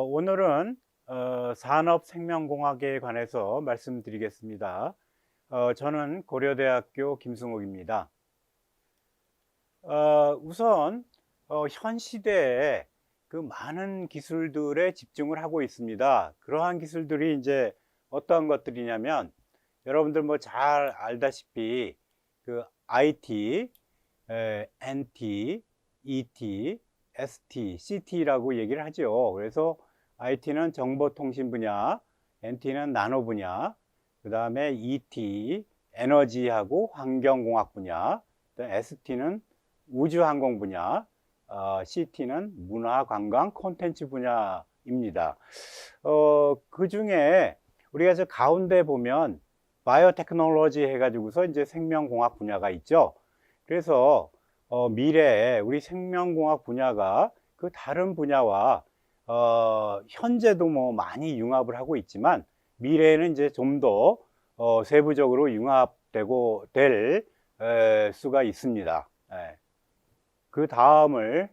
오늘은 산업생명공학에 관해서 말씀드리겠습니다. 저는 고려대학교 김승욱입니다. 우선 현 시대에 그 많은 기술들에 집중을 하고 있습니다. 그러한 기술들이 이제 어떠한 것들이냐면, 여러분들 뭐 잘 알다시피 그 IT, NT, ET, ST, CT라고 얘기를 하죠. 그래서 IT는 정보통신 분야, NT는 나노 분야, 그 다음에 ET, 에너지하고 환경공학 분야, ST는 우주항공 분야, CT는 문화관광 콘텐츠 분야입니다. 그 중에 우리가 저 가운데 보면 바이오테크놀로지 해가지고서 이제 생명공학 분야가 있죠. 그래서 미래에 우리 생명공학 분야가 그 다른 분야와 현재도 뭐 많이 융합을 하고 있지만, 미래에는 이제 좀 더 세부적으로 융합되고 될 수가 있습니다. 그 다음을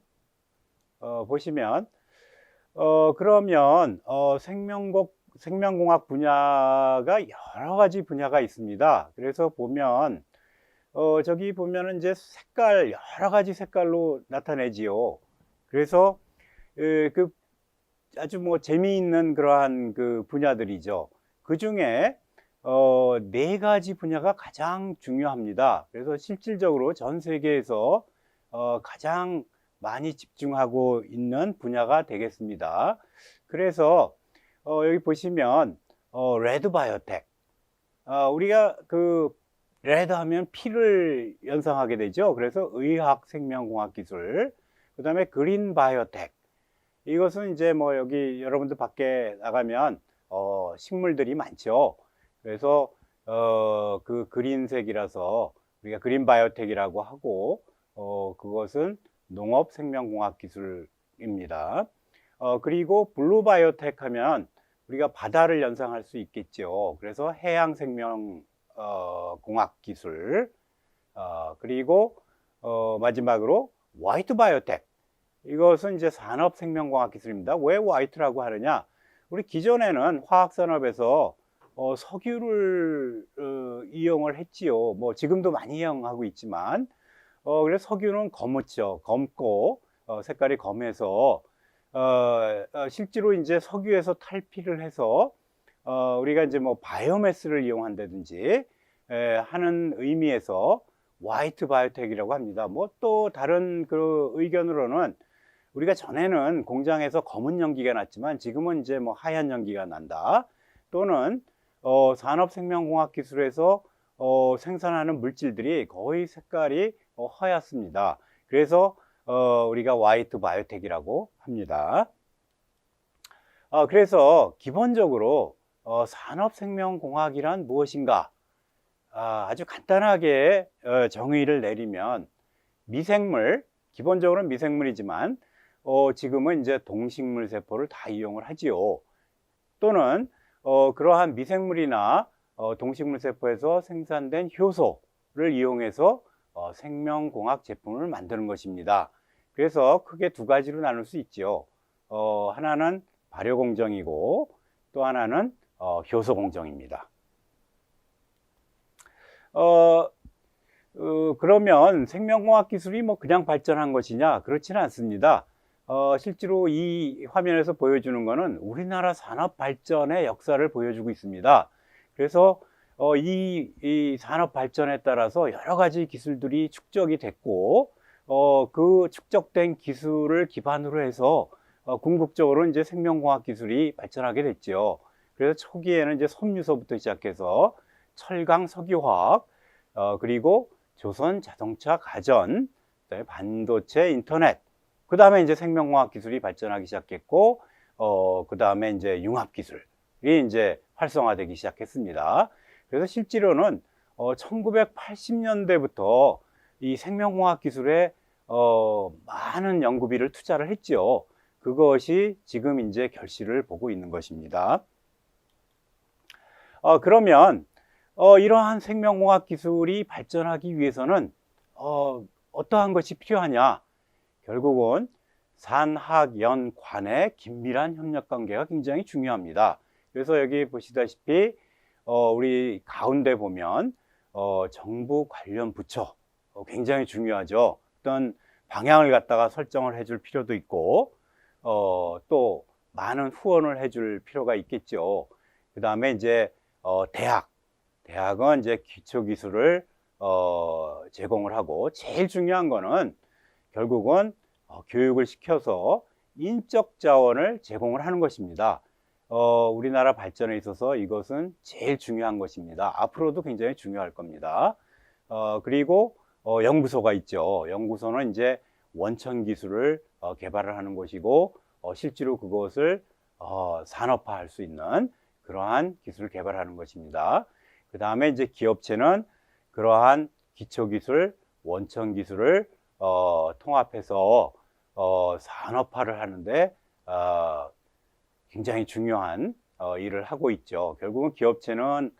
보시면 그러면 생명공학 분야가 여러 가지 분야가 있습니다. 그래서 보면 저기 보면은 이제 색깔, 여러 가지 색깔로 나타내지요. 그래서 그 아주 뭐 재미있는 그러한 그 분야들이죠. 그 중에 네 가지 분야가 가장 중요합니다. 그래서 실질적으로 전 세계에서 가장 많이 집중하고 있는 분야가 되겠습니다. 그래서 여기 보시면 레드 바이오텍, 우리가 그 레드 하면 피를 연상하게 되죠. 그래서 의학 생명공학 기술, 그 다음에 그린 바이오텍, 이것은 이제 뭐 여기 여러분들 밖에 나가면 식물들이 많죠. 그래서 그 그린색이라서 우리가 그린 바이오텍이라고 하고, 그것은 농업 생명공학 기술입니다. 그리고 블루 바이오텍 하면 우리가 바다를 연상할 수 있겠죠. 그래서 해양 생명 공학 기술. 그리고 마지막으로 화이트 바이오텍, 이것은 이제 산업생명공학 기술입니다. 왜 화이트라고 하느냐, 우리 기존에는 화학산업에서 석유를 이용을 했지요. 뭐 지금도 많이 이용하고 있지만, 그래서 석유는 검었죠. 검고 색깔이 검해서 실제로 이제 석유에서 탈피를 해서 우리가 이제 뭐 바이오매스를 이용한다든지 하는 의미에서 화이트 바이오텍이라고 합니다. 뭐 또 다른 그 의견으로는, 우리가 전에는 공장에서 검은 연기가 났지만 지금은 이제 뭐 하얀 연기가 난다, 또는 산업생명공학 기술에서 생산하는 물질들이 거의 색깔이 하얗습니다. 그래서 우리가 화이트 바이오텍이라고 합니다. 그래서 기본적으로 산업생명공학이란 무엇인가, 아주 간단하게 정의를 내리면, 미생물, 기본적으로는 미생물이지만 지금은 이제 동식물 세포를 다 이용을 하지요. 또는 그러한 미생물이나 동식물 세포에서 생산된 효소를 이용해서 생명공학 제품을 만드는 것입니다. 그래서 크게 두 가지로 나눌 수 있죠. 하나는 발효공정이고 또 하나는 효소공정입니다. 그러면 생명공학 기술이 뭐 그냥 발전한 것이냐? 그렇지는 않습니다. 실제로 이 화면에서 보여주는 것은 우리나라 산업 발전의 역사를 보여주고 있습니다. 그래서 이 산업 발전에 따라서 여러 가지 기술들이 축적이 됐고, 그 축적된 기술을 기반으로 해서 궁극적으로 이제 생명공학 기술이 발전하게 됐죠. 그래서 초기에는 이제 섬유소부터 시작해서 철강, 석유화학, 그리고 조선 자동차 가전, 그다음에 반도체, 인터넷, 그 다음에 이제 생명공학 기술이 발전하기 시작했고, 그 다음에 이제 융합 기술이 이제 활성화되기 시작했습니다. 그래서 실제로는 1980년대부터 이 생명공학 기술에 많은 연구비를 투자를 했죠. 그것이 지금 이제 결실을 보고 있는 것입니다. 그러면 이러한 생명공학 기술이 발전하기 위해서는 어떠한 것이 필요하냐? 결국은 산학연관의 긴밀한 협력 관계가 굉장히 중요합니다. 그래서 여기 보시다시피 우리 가운데 보면 정부 관련 부처 굉장히 중요하죠. 어떤 방향을 갖다가 설정을 해줄 필요도 있고 또 많은 후원을 해줄 필요가 있겠죠. 그 다음에 이제 대학은 이제 기초기술을 제공을 하고, 제일 중요한 거는 결국은 교육을 시켜서 인적 자원을 제공을 하는 것입니다. 우리나라 발전에 있어서 이것은 제일 중요한 것입니다. 앞으로도 굉장히 중요할 겁니다. 그리고 연구소가 있죠. 연구소는 이제 원천 기술을 개발을 하는 곳이고, 실제로 그것을 산업화할 수 있는 그러한 기술을 개발하는 것입니다. 그 다음에 이제 기업체는 그러한 기초기술, 원천기술을 통합해서 산업화를 하는데 굉장히 중요한 일을 하고 있죠. 결국은 기업체는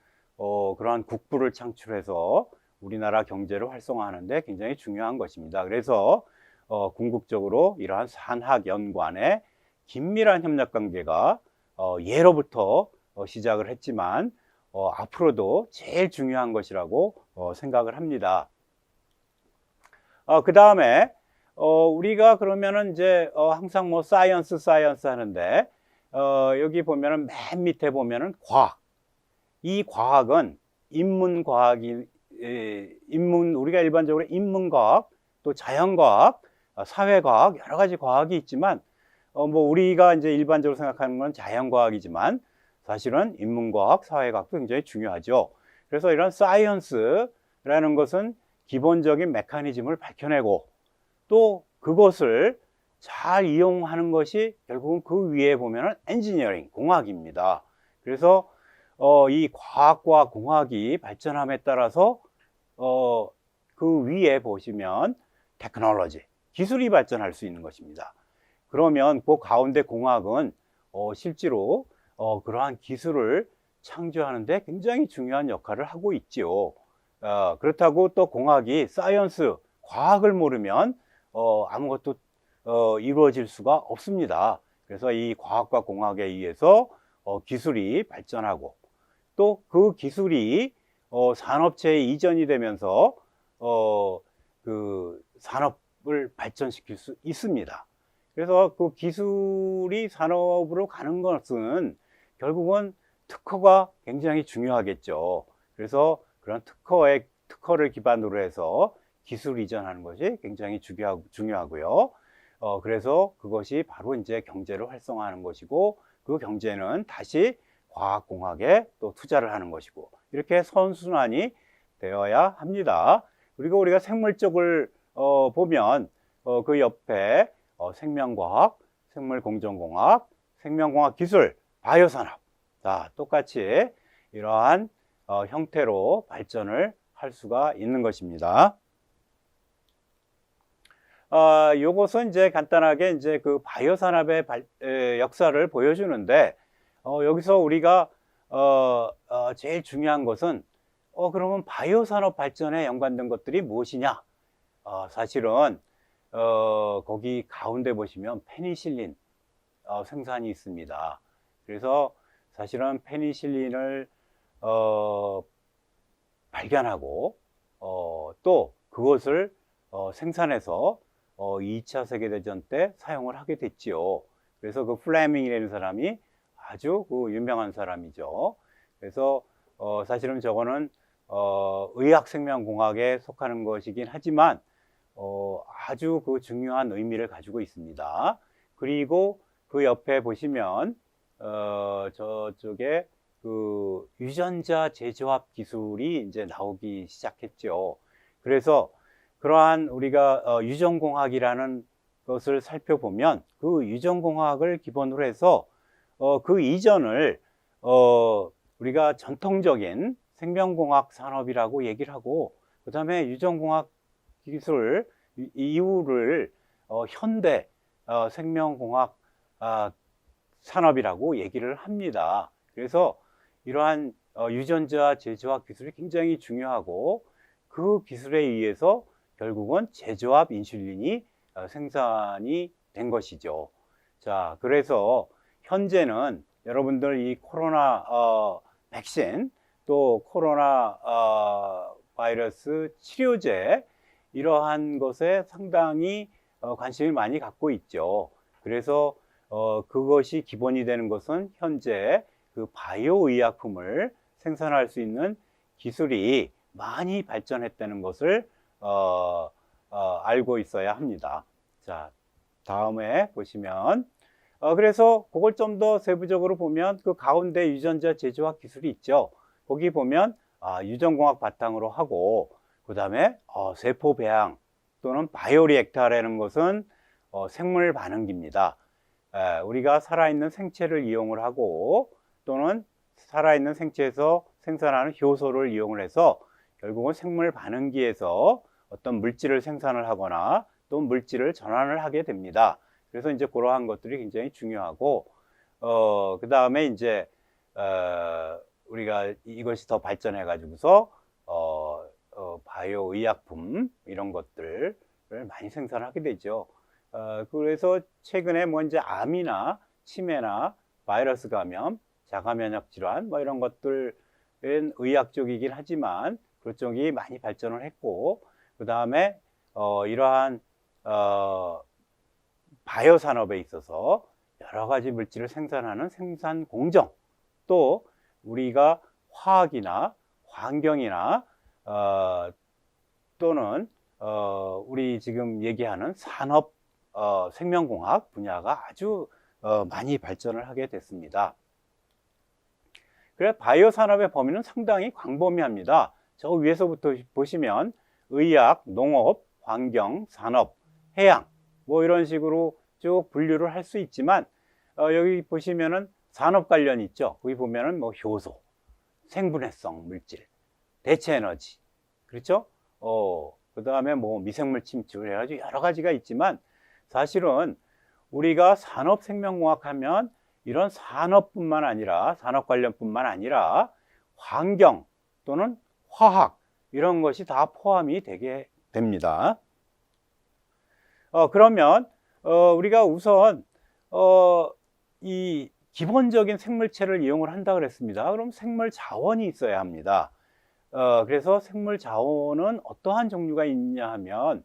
그러한 국부를 창출해서 우리나라 경제를 활성화하는데 굉장히 중요한 것입니다. 그래서 궁극적으로 이러한 산학연관의 긴밀한 협력관계가 예로부터 시작을 했지만 앞으로도 제일 중요한 것이라고 생각을 합니다. 그 다음에 우리가 그러면은 이제 항상 뭐 사이언스 하는데 여기 보면은 맨 밑에 보면은 과학. 이 과학은 인문과학이 우리가 일반적으로 인문과학, 또 자연과학, 사회과학, 여러 가지 과학이 있지만 뭐 우리가 이제 일반적으로 생각하는 건 자연과학이지만 사실은 인문과학, 사회과학도 굉장히 중요하죠. 그래서 이런 사이언스라는 것은 기본적인 메커니즘을 밝혀내고, 또 그것을 잘 이용하는 것이 결국은 그 위에 보면은 엔지니어링, 공학입니다. 그래서 이 과학과 공학이 발전함에 따라서 그 위에 보시면 테크놀로지, 기술이 발전할 수 있는 것입니다. 그러면 그 가운데 공학은 실제로 그러한 기술을 창조하는데 굉장히 중요한 역할을 하고 있지요. 그렇다고 또 공학이 사이언스, 과학을 모르면 아무것도 이루어질 수가 없습니다. 그래서 이 과학과 공학에 의해서 기술이 발전하고, 또 그 기술이 산업체에 이전이 되면서 그 산업을 발전시킬 수 있습니다. 그래서 그 기술이 산업으로 가는 것은 결국은 특허가 굉장히 중요하겠죠. 그래서 그런 특허를 기반으로 해서 기술 이전하는 것이 굉장히 중요하고요. 그래서 그것이 바로 이제 경제를 활성화하는 것이고, 그 경제는 다시 과학공학에 또 투자를 하는 것이고, 이렇게 선순환이 되어야 합니다. 그리고 우리가 생물 쪽을 보면 그 옆에 생명과학, 생물공정공학, 생명공학 기술, 바이오산업, 다 똑같이 이러한 형태로 발전을 할 수가 있는 것입니다. 요것은 이제 간단하게 이제 그 바이오 산업의 역사를 보여주는데, 여기서 우리가 제일 중요한 것은 그러면 바이오 산업 발전에 연관된 것들이 무엇이냐? 사실은 거기 가운데 보시면 페니실린 생산이 있습니다. 그래서 사실은 페니실린을 발견하고 또 그것을 생산해서 2차 세계대전 때 사용을 하게 됐지요. 그래서 그 플레밍이라는 사람이 아주 그 유명한 사람이죠. 그래서 사실은 저거는 의학생명공학에 속하는 것이긴 하지만 아주 그 중요한 의미를 가지고 있습니다. 그리고 그 옆에 보시면 저쪽에 그 유전자 재조합 기술이 이제 나오기 시작했죠. 그래서 그러한 우리가 유전공학이라는 것을 살펴보면 그 유전공학을 기본으로 해서 그 이전을 우리가 전통적인 생명공학 산업이라고 얘기를 하고, 그 다음에 유전공학 기술 이후를 현대 생명공학 산업이라고 얘기를 합니다. 그래서 이러한 유전자 재조합 기술이 굉장히 중요하고, 그 기술에 의해서 결국은 재조합 인슐린이 생산이 된 것이죠. 자, 그래서 현재는 여러분들 이 코로나 백신 또 코로나 바이러스 치료제 이러한 것에 상당히 관심을 많이 갖고 있죠. 그래서 그것이 기본이 되는 것은 현재 그 바이오 의약품을 생산할 수 있는 기술이 많이 발전했다는 것을 알고 있어야 합니다. 자, 다음에 보시면 그래서 그걸 좀 더 세부적으로 보면 그 가운데 유전자 제조학 기술이 있죠. 거기 보면 유전공학 바탕으로 하고 그 다음에 세포 배양 또는 바이오리액터라는 것은 생물 반응기입니다. 우리가 살아있는 생체를 이용을 하고 또는 살아있는 생체에서 생산하는 효소를 이용을 해서 결국은 생물 반응기에서 어떤 물질을 생산을 하거나 또 물질을 전환을 하게 됩니다. 그래서 이제 그러한 것들이 굉장히 중요하고 그 다음에 이제 우리가 이것이 더 발전해 가지고서 바이오 의약품 이런 것들을 많이 생산하게 되죠. 그래서 최근에 뭐 이제 암이나 치매나 바이러스 감염, 자가 면역 질환 뭐 이런 것들은 의학 쪽이긴 하지만 그쪽이 많이 발전을 했고 그 다음에 이러한 바이오 산업에 있어서 여러 가지 물질을 생산하는 생산 공정 또 우리가 화학이나 환경이나 또는 우리 지금 얘기하는 산업 생명공학 분야가 아주 많이 발전을 하게 됐습니다. 그래 바이오 산업의 범위는 상당히 광범위합니다. 저 위에서부터 보시면 의학, 농업, 환경, 산업, 해양 뭐 이런 식으로 쭉 분류를 할 수 있지만 여기 보시면은 산업 관련 있죠. 거기 보면은 뭐 효소, 생분해성 물질, 대체 에너지, 그렇죠? 그 다음에 뭐 미생물 침투 해가지고 여러 가지가 있지만 사실은 우리가 산업 생명공학 하면 이런 산업뿐만 아니라 산업 관련뿐만 아니라 환경 또는 화학 이런 것이 다 포함이 되게 됩니다. 그러면 우리가 우선 이 기본적인 생물체를 이용을 한다 그랬습니다. 그럼 생물 자원이 있어야 합니다. 그래서 생물 자원은 어떠한 종류가 있냐 하면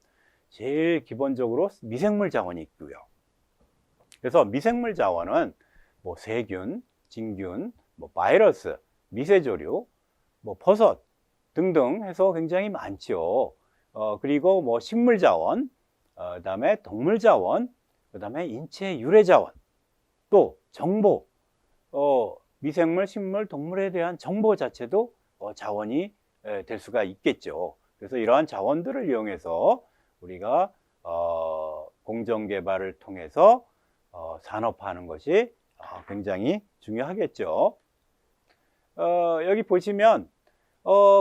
제일 기본적으로 미생물 자원이 있고요. 그래서 미생물 자원은 뭐 세균, 진균, 뭐 바이러스, 미세조류, 뭐 버섯 등등 해서 굉장히 많죠. 그리고 뭐 식물 자원, 그다음에 동물 자원, 그다음에 인체 유래 자원, 또 정보, 미생물, 식물, 동물에 대한 정보 자체도 자원이 될 수가 있겠죠. 그래서 이러한 자원들을 이용해서 우리가 공정 개발을 통해서 산업화하는 것이 굉장히 중요하겠죠. 여기 보시면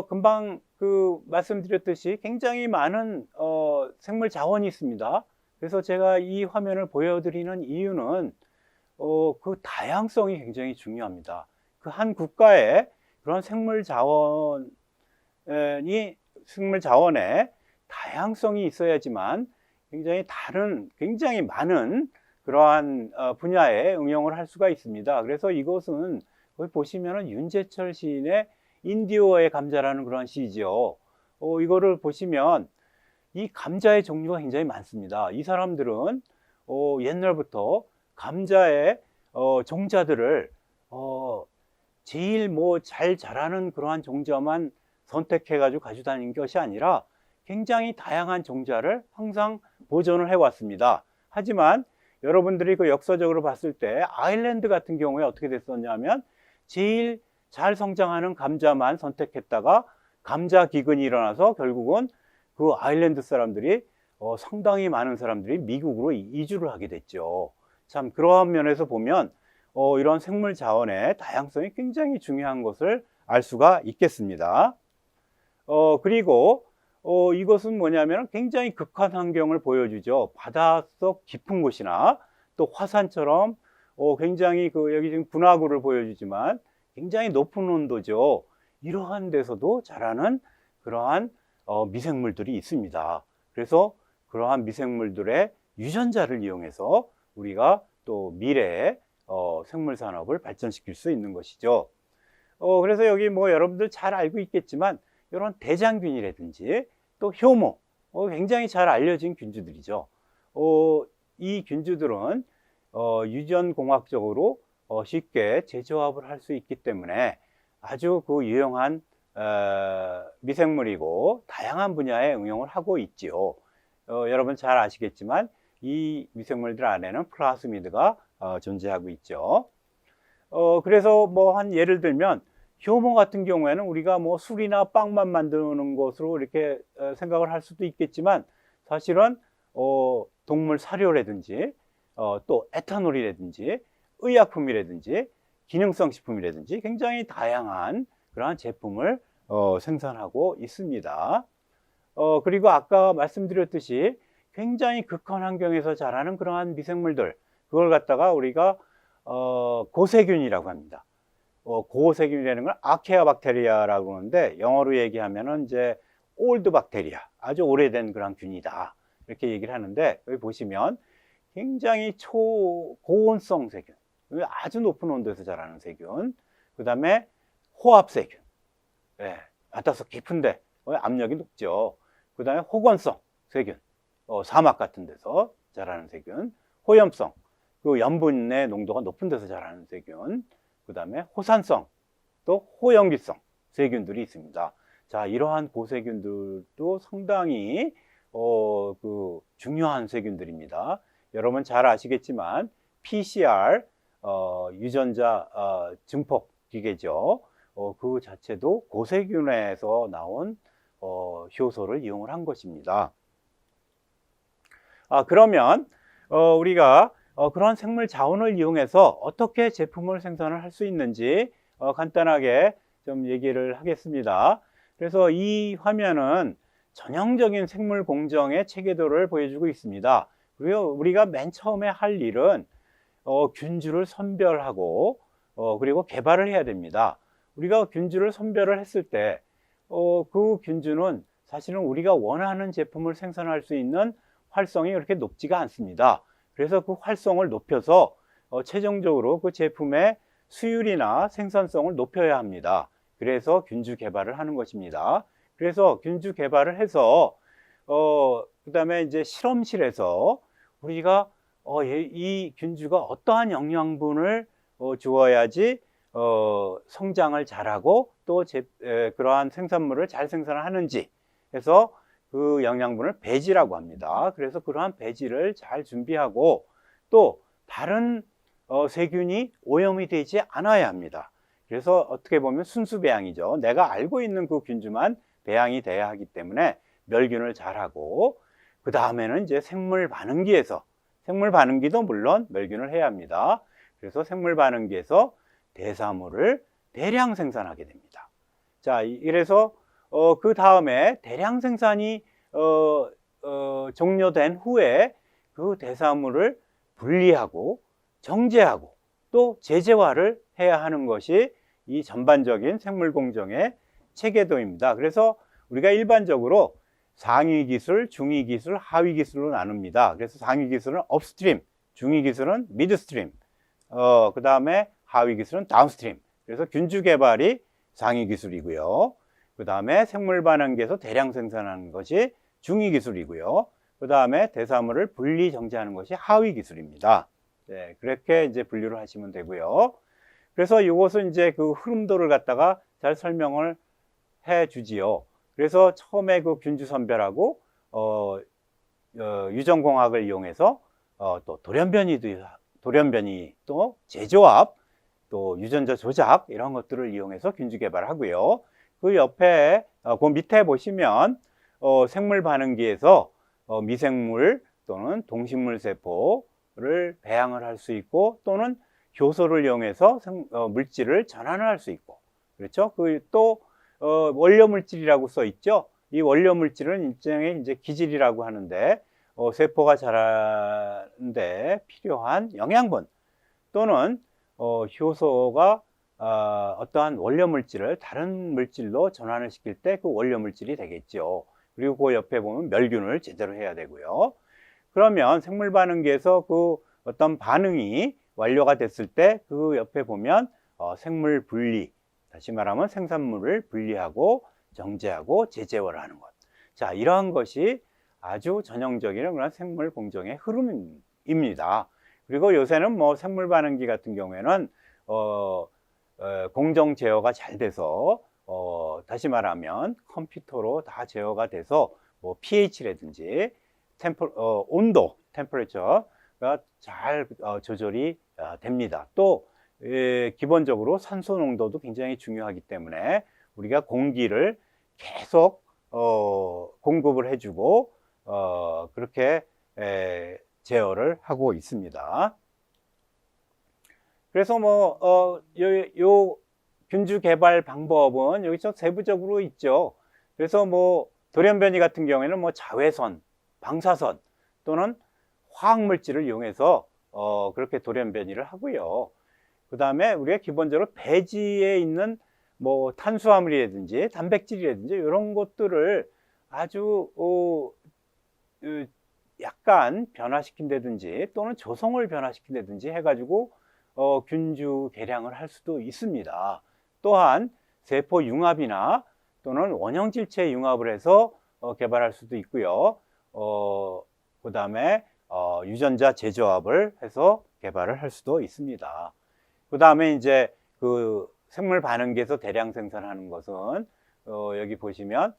금방 그 말씀드렸듯이 굉장히 많은 생물 자원이 있습니다. 그래서 제가 이 화면을 보여드리는 이유는 그 다양성이 굉장히 중요합니다. 그 한 국가의 그런 생물 자원에 다양성이 있어야지만 굉장히 많은 그러한 분야에 응용을 할 수가 있습니다. 그래서 이것은 거기 보시면은 윤재철 시인의 인디오의 감자라는 그런 시죠. 이거를 보시면 이 감자의 종류가 굉장히 많습니다. 이 사람들은 옛날부터 감자의 종자들을 제일 뭐 잘 자라는 그러한 종자만 선택해 가지고 가지고 다니는 것이 아니라 굉장히 다양한 종자를 항상 보존을 해 왔습니다. 하지만 여러분들이 그 역사적으로 봤을 때 아일랜드 같은 경우에 어떻게 됐었냐면 제일 잘 성장하는 감자만 선택했다가 감자 기근이 일어나서 결국은 그 아일랜드 사람들이 상당히 많은 사람들이 미국으로 이주를 하게 됐죠. 참 그러한 면에서 보면 이런 생물 자원의 다양성이 굉장히 중요한 것을 알 수가 있겠습니다. 그리고 이것은 뭐냐면 굉장히 극한 환경을 보여주죠. 바닷속 깊은 곳이나 또 화산처럼 굉장히 여기 지금 분화구를 보여주지만 굉장히 높은 온도죠. 이러한 데서도 자라는 그러한 미생물들이 있습니다. 그래서 그러한 미생물들의 유전자를 이용해서 우리가 또 미래의 생물 산업을 발전시킬 수 있는 것이죠. 그래서 여기 뭐 여러분들 잘 알고 있겠지만 이런 대장균이라든지 또 효모, 굉장히 잘 알려진 균주들이죠. 이 균주들은 유전공학적으로 쉽게 재조합을 할 수 있기 때문에 아주 그 유용한 미생물이고 다양한 분야에 응용을 하고 있지요. 여러분 잘 아시겠지만 이 미생물들 안에는 플라스미드가 존재하고 있죠. 그래서 뭐 한 예를 들면 효모 같은 경우에는 우리가 뭐 술이나 빵만 만드는 것으로 이렇게 생각을 할 수도 있겠지만 사실은 동물 사료라든지 또 에탄올이라든지 의약품이라든지 기능성 식품이라든지 굉장히 다양한 그러한 제품을 생산하고 있습니다. 그리고 아까 말씀드렸듯이 굉장히 극한 환경에서 자라는 그러한 미생물들, 그걸 갖다가 우리가 고세균이라고 합니다. 고세균이라는 건 아케아 박테리아라고 하는데 영어로 얘기하면은 이제 올드 박테리아, 아주 오래된 그런 균이다, 이렇게 얘기를 하는데 여기 보시면 굉장히 초고온성 세균, 아주 높은 온도에서 자라는 세균, 그 다음에 호합세균, 바닷속 깊은데 압력이 높죠. 그 다음에 호건성 세균, 사막 같은 데서 자라는 세균, 호염성, 그 염분의 농도가 높은 데서 자라는 세균, 그 다음에 호산성, 또 호염기성 세균들이 있습니다. 자, 이러한 고세균들도 상당히 중요한 세균들입니다. 여러분 잘 아시겠지만 PCR 유전자 증폭 기계죠. 그 자체도 고세균에서 나온 효소를 이용을 한 것입니다. 그러면 우리가 그런 생물 자원을 이용해서 어떻게 제품을 생산을 할 수 있는지 간단하게 좀 얘기를 하겠습니다. 그래서 이 화면은 전형적인 생물 공정의 체계도를 보여주고 있습니다. 그리고 우리가 맨 처음에 할 일은 균주를 선별하고 그리고 개발을 해야 됩니다. 우리가 균주를 선별을 했을 때 그 균주는 사실은 우리가 원하는 제품을 생산할 수 있는 활성이 그렇게 높지가 않습니다. 그래서 그 활성을 높여서 최종적으로 그 제품의 수율이나 생산성을 높여야 합니다. 그래서 균주 개발을 하는 것입니다. 그래서 균주 개발을 해서 그 다음에 이제 실험실에서 우리가 이 균주가 어떠한 영양분을 주어야지 성장을 잘하고 또 그러한 생산물을 잘 생산하는지 해서 그 영양분을 배지라고 합니다. 그래서 그러한 배지를 잘 준비하고 또 다른 세균이 오염이 되지 않아야 합니다. 그래서 어떻게 보면 순수 배양이죠. 내가 알고 있는 그 균주만 배양이 돼야 하기 때문에 멸균을 잘하고, 그 다음에는 이제 생물 반응기에서, 생물 반응기도 물론 멸균을 해야 합니다. 그래서 생물 반응기에서 대사물을 대량 생산하게 됩니다. 자, 이래서 그 다음에 대량 생산이 종료된 후에 그 대사물을 분리하고 정제하고 또 제재화를 해야 하는 것이 이 전반적인 생물 공정의 체계도입니다. 그래서 우리가 일반적으로 상위 기술, 중위 기술, 하위 기술로 나눕니다. 그래서 상위 기술은 업스트림, 중위 기술은 미드스트림, 그 다음에 하위 기술은 다운스트림. 그래서 균주 개발이 상위 기술이고요. 그 다음에 생물 반응기에서 대량 생산하는 것이 중위 기술이고요. 그 다음에 대사물을 분리 정제하는 것이 하위 기술입니다. 네, 그렇게 이제 분류를 하시면 되고요. 그래서 이것은 이제 그 흐름도를 갖다가 잘 설명을 해 주지요. 그래서 처음에 그 균주 선별하고 유전공학을 이용해서 또 돌연변이 또 제조합, 또 유전자 조작, 이런 것들을 이용해서 균주 개발을 하고요. 그 옆에 그 밑에 보시면 생물 반응기에서 미생물 또는 동식물 세포를 배양을 할 수 있고, 또는 효소를 이용해서 물질을 전환을 할 수 있고, 그렇죠? 그 또 원료 물질이라고 써 있죠. 이 원료 물질은 일종의 이제 기질이라고 하는데 세포가 자라는데 필요한 영양분 또는 효소가 어떠한 원료 물질을 다른 물질로 전환을 시킬 때 그 원료 물질이 되겠죠. 그리고 그 옆에 보면 멸균을 제대로 해야 되고요. 그러면 생물 반응기에서 그 어떤 반응이 완료가 됐을 때 그 옆에 보면 생물 분리, 다시 말하면 생산물을 분리하고 정제하고 재제어를 하는 것. 자, 이러한 것이 아주 전형적인 그런 생물 공정의 흐름입니다. 그리고 요새는 뭐 생물 반응기 같은 경우에는 공정 제어가 잘 돼서 다시 말하면 컴퓨터로 다 제어가 돼서 뭐 pH라든지 온도, 템퍼레처가 잘 조절이 됩니다. 또 기본적으로 산소 농도도 굉장히 중요하기 때문에 우리가 공기를 계속 공급을 해주고 그렇게 제어를 하고 있습니다. 그래서 뭐 요 균주 개발 방법은 여기서 세부적으로 있죠. 그래서 뭐 돌연변이 같은 경우에는 뭐 자외선, 방사선 또는 화학물질을 이용해서 그렇게 돌연변이를 하고요. 그 다음에 우리가 기본적으로 배지에 있는 뭐 탄수화물이라든지 단백질이라든지 이런 것들을 아주 약간 변화시킨다든지 또는 조성을 변화시킨다든지 해가지고 균주 개량을 할 수도 있습니다. 또한 세포 융합이나 또는 원형질체 융합을 해서 개발할 수도 있고요. 그 다음에 유전자 재조합을 해서 개발을 할 수도 있습니다. 그 다음에 이제 그 생물 반응기에서 대량 생산하는 것은 여기 보시면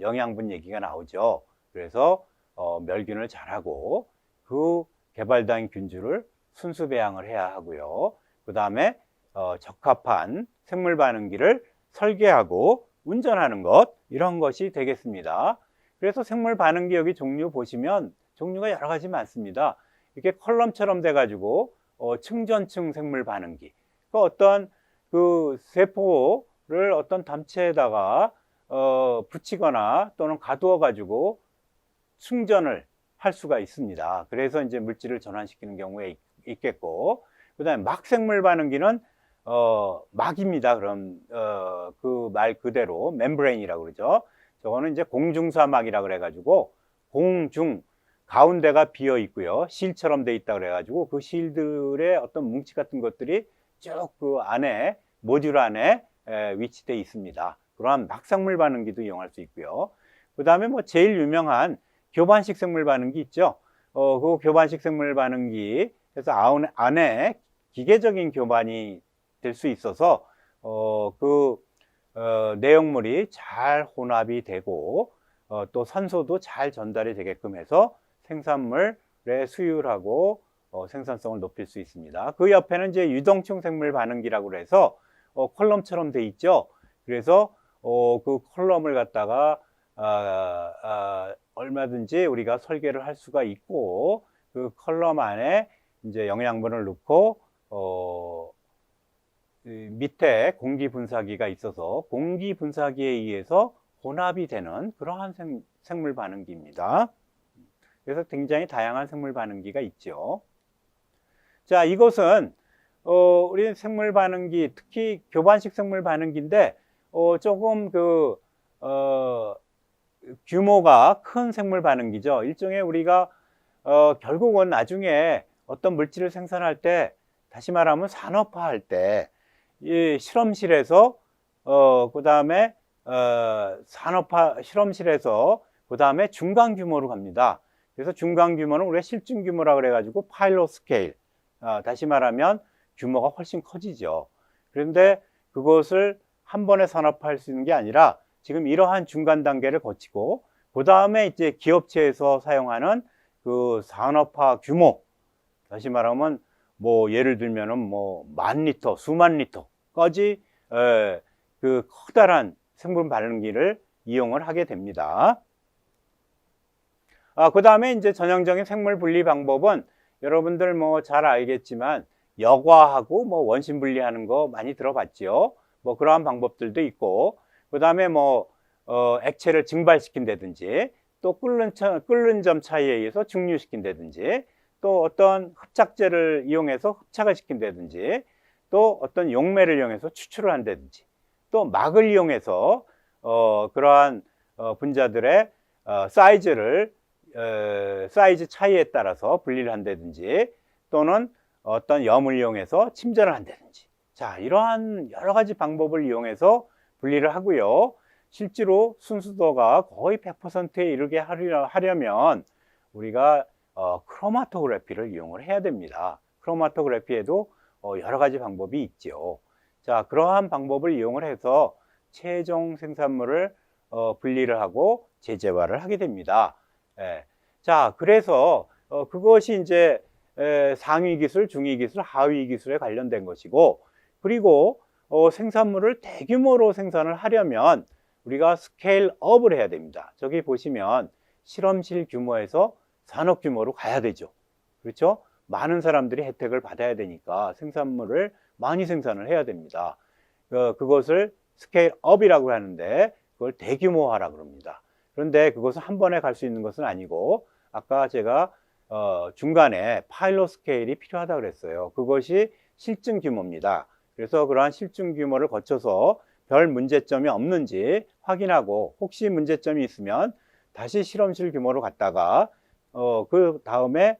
영양분 얘기가 나오죠. 그래서 멸균을 잘하고 그 개발된 균주를 순수 배양을 해야 하고요. 그 다음에 적합한 생물 반응기를 설계하고 운전하는 것, 이런 것이 되겠습니다. 그래서 생물 반응기 여기 종류 보시면 종류가 여러 가지 많습니다. 이렇게 컬럼처럼 돼 가지고 층전층 생물 반응기, 그 어떤 그 세포를 어떤 담체에다가 붙이거나 또는 가두어 가지고 충전을 할 수가 있습니다. 그래서 이제 물질을 전환시키는 경우에 있겠고, 그 다음에 막생물 반응기는 막입니다. 그럼 그 말 그대로 멤브레인이라고 그러죠. 저거는 이제 공중사막이라 그래 가지고 공중 가운데가 비어 있고요, 실처럼 돼 있다 그래 가지고 그 실들의 어떤 뭉치 같은 것들이 쭉 그 안에 모듈 안에 위치되어 있습니다. 그러한 막생물 반응기도 이용할 수 있고요. 그 다음에 뭐 제일 유명한 교반식 생물 반응기 있죠. 그 교반식 생물 반응기 해서 안에 기계적인 교반이 될 수 있어서 내용물이 잘 혼합이 되고 또 산소도 잘 전달이 되게끔 해서 생산물의 수율하고 생산성을 높일 수 있습니다. 그 옆에는 이제 유동층 생물 반응기라고 해서 컬럼처럼 돼 있죠. 그래서 그 컬럼을 갖다가 얼마든지 우리가 설계를 할 수가 있고, 그 컬럼 안에 이제 영양분을 넣고 밑에 공기 분사기가 있어서 공기 분사기에 의해서 혼합이 되는 그러한 생물 반응기입니다. 그래서 굉장히 다양한 생물 반응기가 있죠. 자, 이것은 우리 생물 반응기, 특히 교반식 생물 반응기인데 조금 규모가 큰 생물 반응기죠. 일종의 우리가 결국은 나중에 어떤 물질을 생산할 때, 다시 말하면 산업화할 때 이 실험실에서 그 다음에 산업화 실험실에서 그 다음에 중간 규모로 갑니다. 그래서 중간 규모는 우리가 실증 규모라 그래 가지고 파일럿 스케일, 다시 말하면 규모가 훨씬 커지죠. 그런데 그것을 한 번에 산업화할 수 있는 게 아니라 지금 이러한 중간 단계를 거치고 그 다음에 이제 기업체에서 사용하는 그 산업화 규모, 다시 말하면 뭐 예를 들면은 뭐 10,000리터, 수만 리터까지 그 커다란 생물 반응기를 이용을 하게 됩니다. 그 다음에 이제 전형적인 생물 분리 방법은 여러분들 뭐 잘 알겠지만 여과하고 뭐 원심 분리하는 거 많이 들어봤죠. 뭐 그러한 방법들도 있고, 그 다음에 뭐 액체를 증발시킨다든지 또 끓는 점 차이에 의해서 증류시킨다든지 또 어떤 흡착제를 이용해서 흡착을 시킨다든지 또 어떤 용매를 이용해서 추출을 한다든지 또 막을 이용해서 그러한 분자들의 사이즈를 사이즈 차이에 따라서 분리를 한다든지 또는 어떤 염을 이용해서 침전을 한다든지, 자, 이러한 여러 가지 방법을 이용해서 분리를 하고요. 실제로 순수도가 거의 100%에 이르게 하려면 우리가 크로마토그래피를 이용을 해야 됩니다. 크로마토그래피에도 여러 가지 방법이 있죠. 자, 그러한 방법을 이용을 해서 최종 생산물을 분리를 하고 제재화를 하게 됩니다. 예. 자, 그래서 그것이 이제 상위 기술, 중위 기술, 하위 기술에 관련된 것이고, 그리고 생산물을 대규모로 생산을 하려면 우리가 스케일업을 해야 됩니다. 저기 보시면 실험실 규모에서 산업 규모로 가야 되죠. 그렇죠? 많은 사람들이 혜택을 받아야 되니까 생산물을 많이 생산을 해야 됩니다. 그것을 스케일업이라고 하는데 그걸 대규모화라고 합니다. 그런데 그것은 한 번에 갈 수 있는 것은 아니고, 아까 제가 중간에 파일럿 스케일이 필요하다고 그랬어요. 그것이 실증 규모입니다. 그래서 그러한 실증 규모를 거쳐서 별 문제점이 없는지 확인하고, 혹시 문제점이 있으면 다시 실험실 규모로 갔다가 그 다음에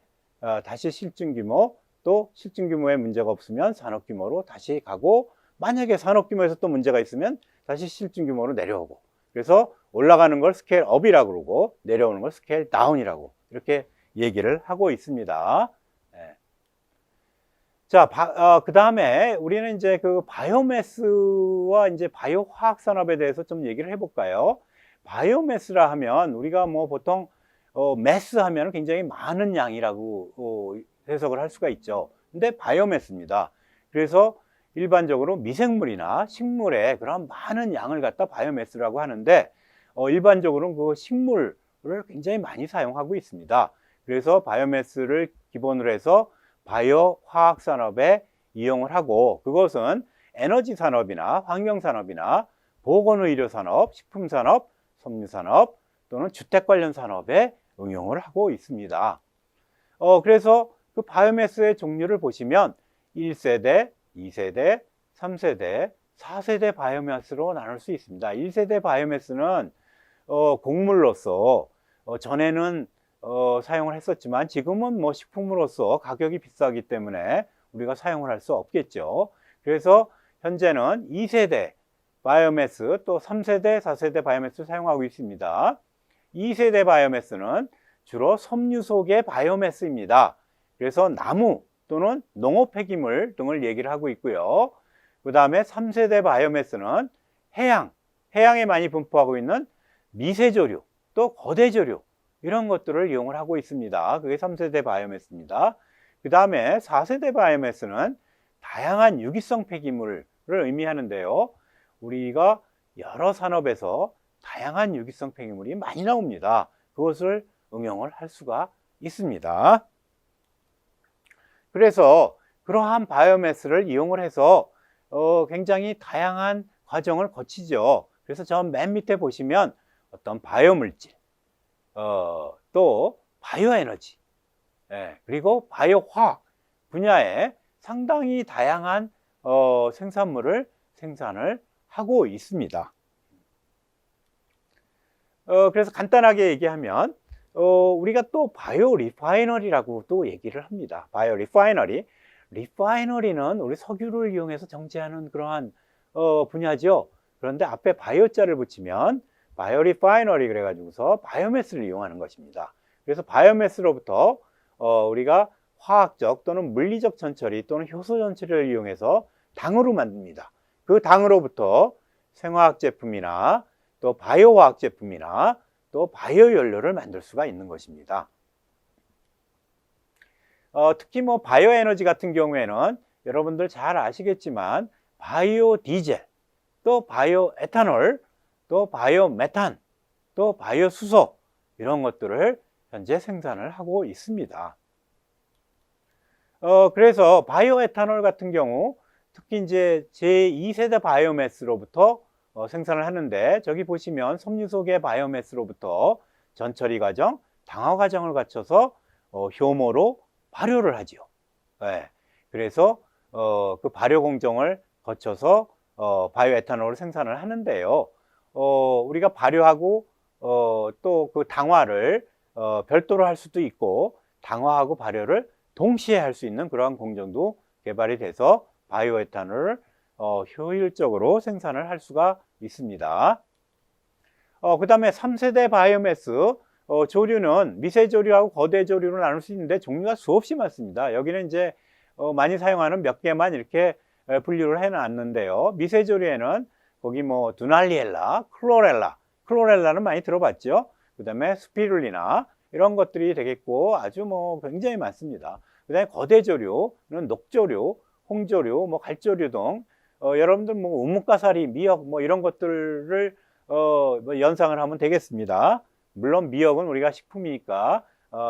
다시 실증 규모, 또 실증 규모에 문제가 없으면 산업 규모로 다시 가고, 만약에 산업 규모에서 또 문제가 있으면 다시 실증 규모로 내려오고, 그래서 올라가는 걸 스케일 업이라고 그러고 내려오는 걸 스케일 다운이라고 이렇게 얘기를 하고 있습니다. 네. 자, 그 다음에 우리는 이제 그 바이오매스와 이제 바이오 화학 산업에 대해서 좀 얘기를 해볼까요? 바이오매스라 하면 우리가 뭐 보통 매스 하면 굉장히 많은 양이라고 해석을 할 수가 있죠. 근데 바이오매스입니다. 그래서 일반적으로 미생물이나 식물의 그런 많은 양을 갖다 바이오매스라고 하는데, 일반적으로는 그 식물을 굉장히 많이 사용하고 있습니다. 그래서 바이오매스를 기본으로 해서 바이오 화학 산업에 이용을 하고, 그것은 에너지 산업이나 환경 산업이나 보건의료 산업, 식품 산업, 섬유 산업 또는 주택 관련 산업에 응용을 하고 있습니다. 그래서 그 바이오매스의 종류를 보시면 1세대, 2세대, 3세대, 4세대 바이오매스로 나눌 수 있습니다. 1세대 바이오매스는 곡물로서 전에는 사용을 했었지만 지금은 뭐 식품으로서 가격이 비싸기 때문에 우리가 사용을 할 수 없겠죠. 그래서 현재는 2세대 바이오매스, 또 3세대, 4세대 바이오매스를 사용하고 있습니다. 2세대 바이오매스는 주로 섬유 속의 바이오매스입니다. 그래서 나무 또는 농업 폐기물 등을 얘기를 하고 있고요. 그 다음에 3세대 바이오매스는 해양에 많이 분포하고 있는 미세조류, 또 거대조류, 이런 것들을 이용을 하고 있습니다. 그게 3세대 바이오매스입니다. 그 다음에 4세대 바이오매스는 다양한 유기성 폐기물을 의미하는데요. 우리가 여러 산업에서 다양한 유기성 폐기물이 많이 나옵니다. 그것을 응용을 할 수가 있습니다. 그래서 그러한 바이오매스를 이용을 해서 굉장히 다양한 과정을 거치죠. 그래서 저 맨 밑에 보시면 어떤 바이오물질, 또 바이오에너지, 그리고 바이오화학 분야에 상당히 다양한 생산물을 생산을 하고 있습니다. 그래서 간단하게 얘기하면 우리가 또 바이오 리파이너리라고 또 얘기를 합니다. 바이오 리파이너리. 리파이너리는 우리 석유를 이용해서 정제하는 그러한 분야죠. 그런데 앞에 바이오자를 붙이면 바이오 리파이너리 그래가지고서 바이오매스를 이용하는 것입니다. 그래서 바이오매스로부터 우리가 화학적 또는 물리적 전처리 또는 효소 전처리를 이용해서 당으로 만듭니다. 그 당으로부터 생화학 제품이나 또 바이오화학 제품이나 또 바이오 연료를 만들 수가 있는 것입니다. 특히 뭐 바이오 에너지 같은 경우에는 여러분들 잘 아시겠지만 바이오 디젤, 또 바이오 에탄올, 또 바이오 메탄, 또 바이오 수소, 이런 것들을 현재 생산을 하고 있습니다. 그래서 바이오 에탄올 같은 경우 특히 이제 제2세대 바이오매스로부터 생산을 하는데, 저기 보시면 섬유 속의 바이오매스로부터 전처리 과정, 당화 과정을 거쳐서 효모로 발효를 하죠. 그래서 그 발효 공정을 거쳐서 바이오에탄올을 생산을 하는데요. 우리가 발효하고 또 그 당화를 별도로 할 수도 있고 당화하고 발효를 동시에 할 수 있는 그러한 공정도 개발이 돼서 바이오에탄올을 효율적으로 생산을 할 수가 있습니다. 그 다음에 3세대 바이오매스 조류는 미세조류하고 거대조류로 나눌 수 있는데 종류가 수없이 많습니다. 여기는 이제 많이 사용하는 몇 개만 이렇게 분류를 해놨는데요. 미세조류에는 거기 뭐 두날리엘라, 클로렐라는 많이 들어봤죠. 그 다음에 스피룰리나 이런 것들이 되겠고 아주 뭐 굉장히 많습니다. 그 다음에 거대조류는 녹조류, 홍조류, 뭐 갈조류 등 여러분들 뭐 우뭇가사리, 미역 뭐 이런 것들을 뭐 연상을 하면 되겠습니다. 물론 미역은 우리가 식품이니까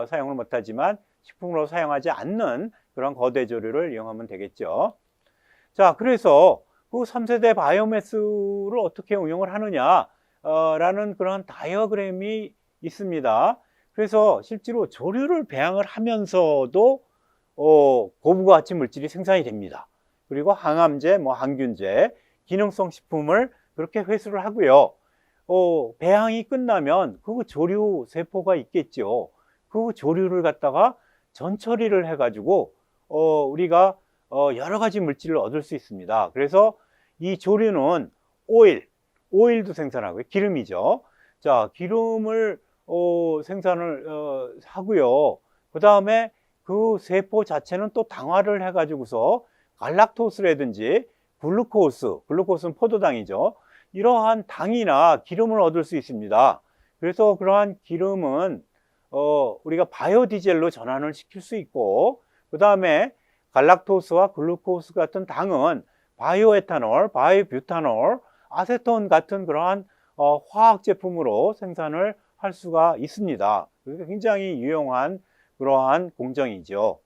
사용을 못하지만 식품으로 사용하지 않는 그런 거대조류를 이용하면 되겠죠. 자, 그래서 그 3세대 바이오매스를 어떻게 운용을 하느냐 라는 그런 다이어그램이 있습니다. 그래서 실제로 조류를 배양을 하면서도 고부가 가치 물질이 생산이 됩니다. 그리고 항암제, 뭐 항균제, 기능성 식품을 그렇게 회수를 하고요. 배양이 끝나면 그 조류 세포가 있겠죠. 그 조류를 갖다가 전처리를 해가지고 우리가 여러 가지 물질을 얻을 수 있습니다. 그래서 이 조류는 오일도 생산하고요. 기름이죠. 자, 기름을 생산을 하고요. 그 다음에 그 세포 자체는 또 당화를 해가지고서 갈락토스라든지 글루코스는 포도당이죠. 이러한 당이나 기름을 얻을 수 있습니다. 그래서 그러한 기름은 우리가 바이오디젤로 전환을 시킬 수 있고, 그 다음에 갈락토스와 글루코스 같은 당은 바이오에탄올, 바이오뷰탄올, 아세톤 같은 그러한 화학 제품으로 생산을 할 수가 있습니다. 그러니까 굉장히 유용한 그러한 공정이죠.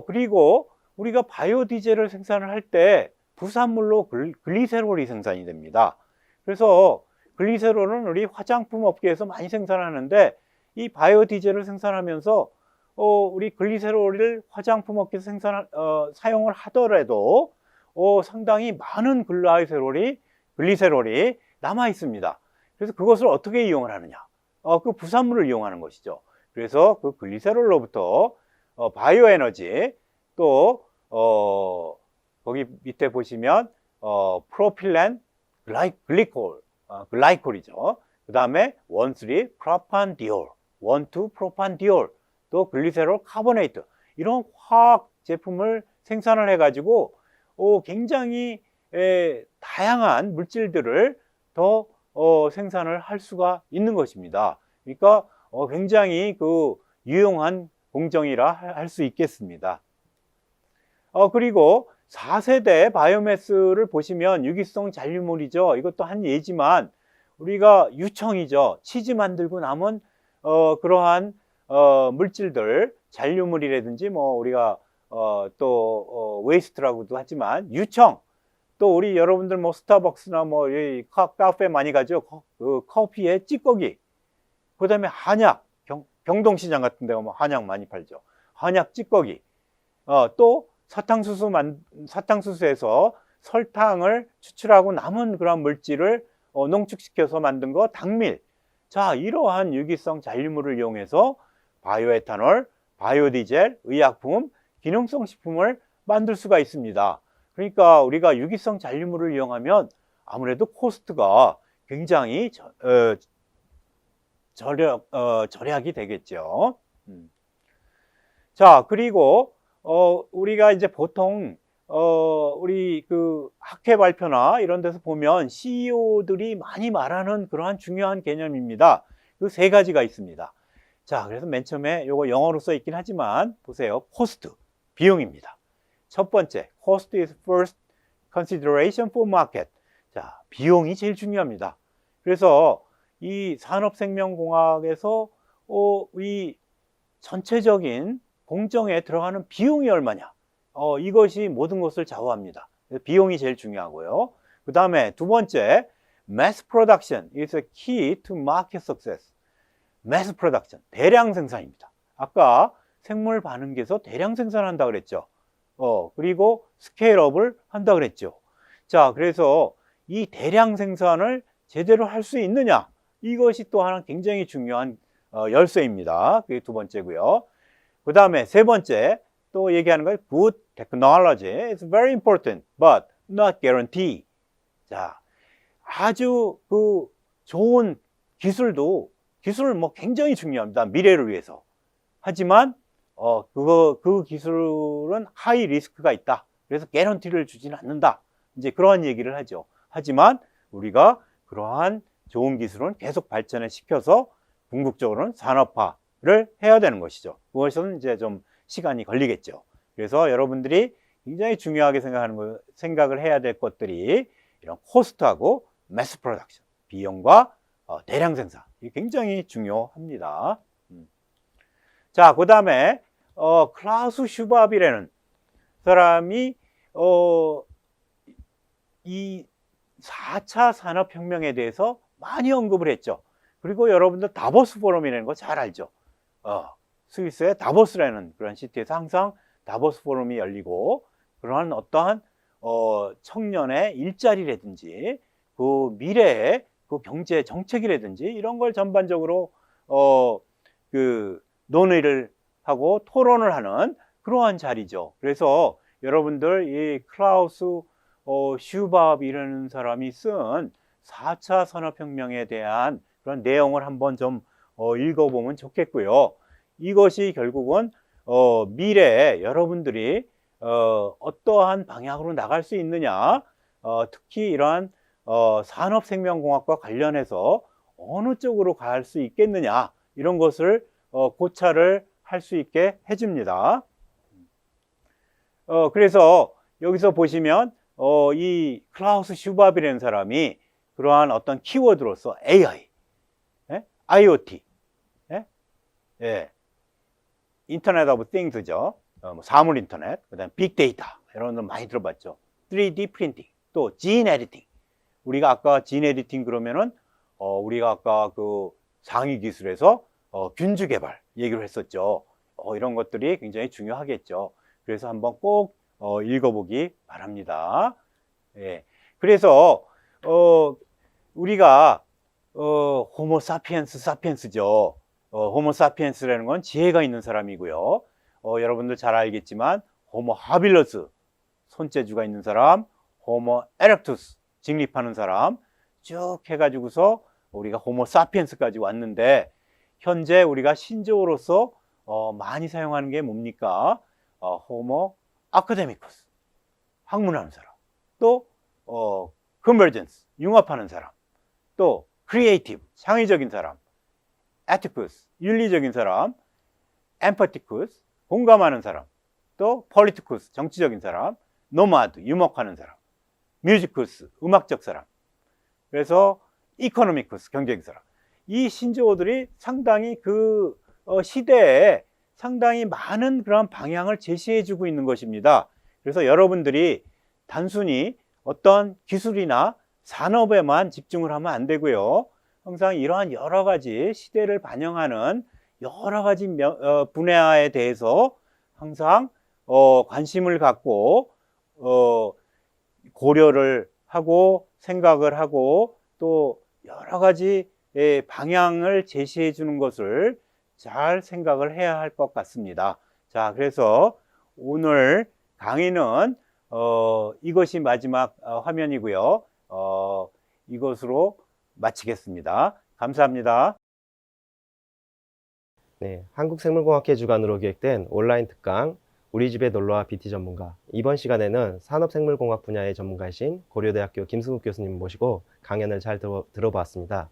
그리고 우리가 바이오디젤을 생산을 할 때 부산물로 글리세롤이 생산이 됩니다. 그래서 글리세롤은 우리 화장품 업계에서 많이 생산하는데 이 바이오디젤을 생산하면서 우리 글리세롤을 화장품 업계에서 사용을 하더라도 상당히 많은 글리세롤이 남아 있습니다. 그래서 그것을 어떻게 이용을 하느냐? 그 부산물을 이용하는 것이죠. 그래서 그 글리세롤로부터 바이오에너지, 또 거기 밑에 보시면 프로필렌 글라이콜이죠. 그 다음에 1,2 프로판디올, 1,2 프로판디올, 또 글리세롤 카보네이트, 이런 화학 제품을 생산을 해가지고 굉장히 다양한 물질들을 더 생산을 할 수가 있는 것입니다. 그러니까 굉장히 그 유용한 공정이라 할 수 있겠습니다. 그리고 4세대 바이오매스를 보시면 유기성 잔류물이죠. 이것도 한 예지만 우리가 유청이죠. 치즈 만들고 남은 그러한 물질들, 잔류물이라든지 뭐 우리가 또 웨이스트라고도 하지만 유청, 또 우리 여러분들 뭐 스타벅스나 뭐 카페 많이 가죠. 그 커피에 찌꺼기, 그 다음에 한약, 경동시장 같은 데 가면 한약 많이 팔죠. 한약 찌꺼기, 또 사탕수수에서 설탕을 추출하고 남은 그런 물질을 농축시켜서 만든 거 당밀. 자, 이러한 유기성 잔류물을 이용해서 바이오에탄올, 바이오디젤, 의약품, 기능성 식품을 만들 수가 있습니다. 그러니까 우리가 유기성 잔류물을 이용하면 아무래도 코스트가 굉장히 절약이 되겠죠. 자, 그리고 우리가 이제 보통 우리 그 학회 발표나 이런 데서 보면 CEO들이 많이 말하는 그러한 중요한 개념입니다. 그 세 가지가 있습니다. 자, 그래서 맨 처음에 요거 영어로 써 있긴 하지만 보세요. 코스트, 비용입니다. 첫 번째, cost is first consideration for market. 자, 비용이 제일 중요합니다. 그래서 이 산업생명공학에서 이 전체적인 공정에 들어가는 비용이 얼마냐, 이것이 모든 것을 좌우합니다. 비용이 제일 중요하고요. 그 다음에 두 번째, mass production is a key to market success. mass production, 대량 생산입니다. 아까 생물 반응기에서 대량 생산한다 그랬죠. 그리고 스케일업을 한다 그랬죠. 자, 그래서 이 대량 생산을 제대로 할 수 있느냐, 이것이 또 하나 굉장히 중요한 열쇠입니다. 그게 두 번째고요. 그 다음에 세 번째 또 얘기하는 거예요. Good technology is very important, but not guarantee. 자, 아주 그 좋은 기술 뭐 굉장히 중요합니다. 미래를 위해서. 하지만 그 기술은 하이 리스크가 있다. 그래서 개런티를 주지는 않는다. 이제 그러한 얘기를 하죠. 하지만 우리가 그러한 좋은 기술은 계속 발전을 시켜서 궁극적으로는 산업화를 해야 되는 것이죠. 그것은 이제 좀 시간이 걸리겠죠. 그래서 여러분들이 굉장히 중요하게 생각을 해야 될 것들이 이런 코스트하고 매스 프로덕션, 비용과 대량 생산. 이게 굉장히 중요합니다. 자, 그 다음에 클라우스 슈밥이라는 사람이 이 4차 산업혁명에 대해서 많이 언급을 했죠. 그리고 여러분들 다보스 포럼이라는 거 잘 알죠. 스위스의 다보스라는 그런 시티에서 항상 다보스 포럼이 열리고 그러한 어떠한 청년의 일자리라든지 그 미래의 그 경제 정책이라든지 이런 걸 전반적으로 그 논의를 하고 토론을 하는 그러한 자리죠. 그래서 여러분들 이 클라우스 슈밥이라는 사람이 쓴 4차 산업혁명에 대한 그런 내용을 한번 좀 읽어보면 좋겠고요. 이것이 결국은 미래에 여러분들이 어떠한 방향으로 나갈 수 있느냐, 특히 이러한 산업생명공학과 관련해서 어느 쪽으로 갈 수 있겠느냐 이런 것을 고찰을 할 수 있게 해줍니다. 그래서 여기서 보시면 이 클라우스 슈밥이라는 사람이 그러한 어떤 키워드로서 AI, IoT, 인터넷 오브 띵스죠. 사물 인터넷, 그다음에 빅데이터 이런 거 많이 들어봤죠. 3D 프린팅, 또 진 에디팅. 우리가 아까 진 에디팅 그러면은 우리가 아까 그 상위 기술에서 균주 개발 얘기를 했었죠. 이런 것들이 굉장히 중요하겠죠. 그래서 한번 꼭 읽어보기 바랍니다. 예. 그래서 우리가 호모 사피엔스죠. 호모 사피엔스라는 건 지혜가 있는 사람이고요. 여러분들 잘 알겠지만 호모 하빌러스 손재주가 있는 사람, 호모 에렉투스 직립하는 사람 쭉 해가지고서 우리가 호모 사피엔스까지 왔는데 현재 우리가 신조어로서 많이 사용하는 게 뭡니까? 호모 아카데미커스 학문하는 사람, 또 컨버전스 융합하는 사람, 또 크리에이티브 창의적인 사람, 에티쿠스 윤리적인 사람, 엠파티쿠스 공감하는 사람, 또 폴리티쿠스 정치적인 사람, 노마드 유목하는 사람, 뮤지쿠스 음악적 사람, 그래서 이코노미쿠스 경제적 사람. 이 신조어들이 상당히 그 시대에 상당히 많은 그런 방향을 제시해 주고 있는 것입니다. 그래서 여러분들이 단순히 어떤 기술이나 산업에만 집중을 하면 안 되고요. 항상 이러한 여러 가지 시대를 반영하는 여러 가지 분야에 대해서 항상 관심을 갖고 고려를 하고 생각을 하고 또 여러 가지 방향을 제시해 주는 것을 잘 생각을 해야 할 것 같습니다. 자, 그래서 오늘 강의는 이것이 마지막 화면이고요. 이것으로 마치겠습니다. 감사합니다. 네, 한국생물공학회 주관으로 기획된 온라인 특강 우리 집에 놀러와 BT 전문가. 이번 시간에는 산업생물공학 분야의 전문가이신 고려대학교 김승욱 교수님 모시고 강연을 잘 들어보았습니다.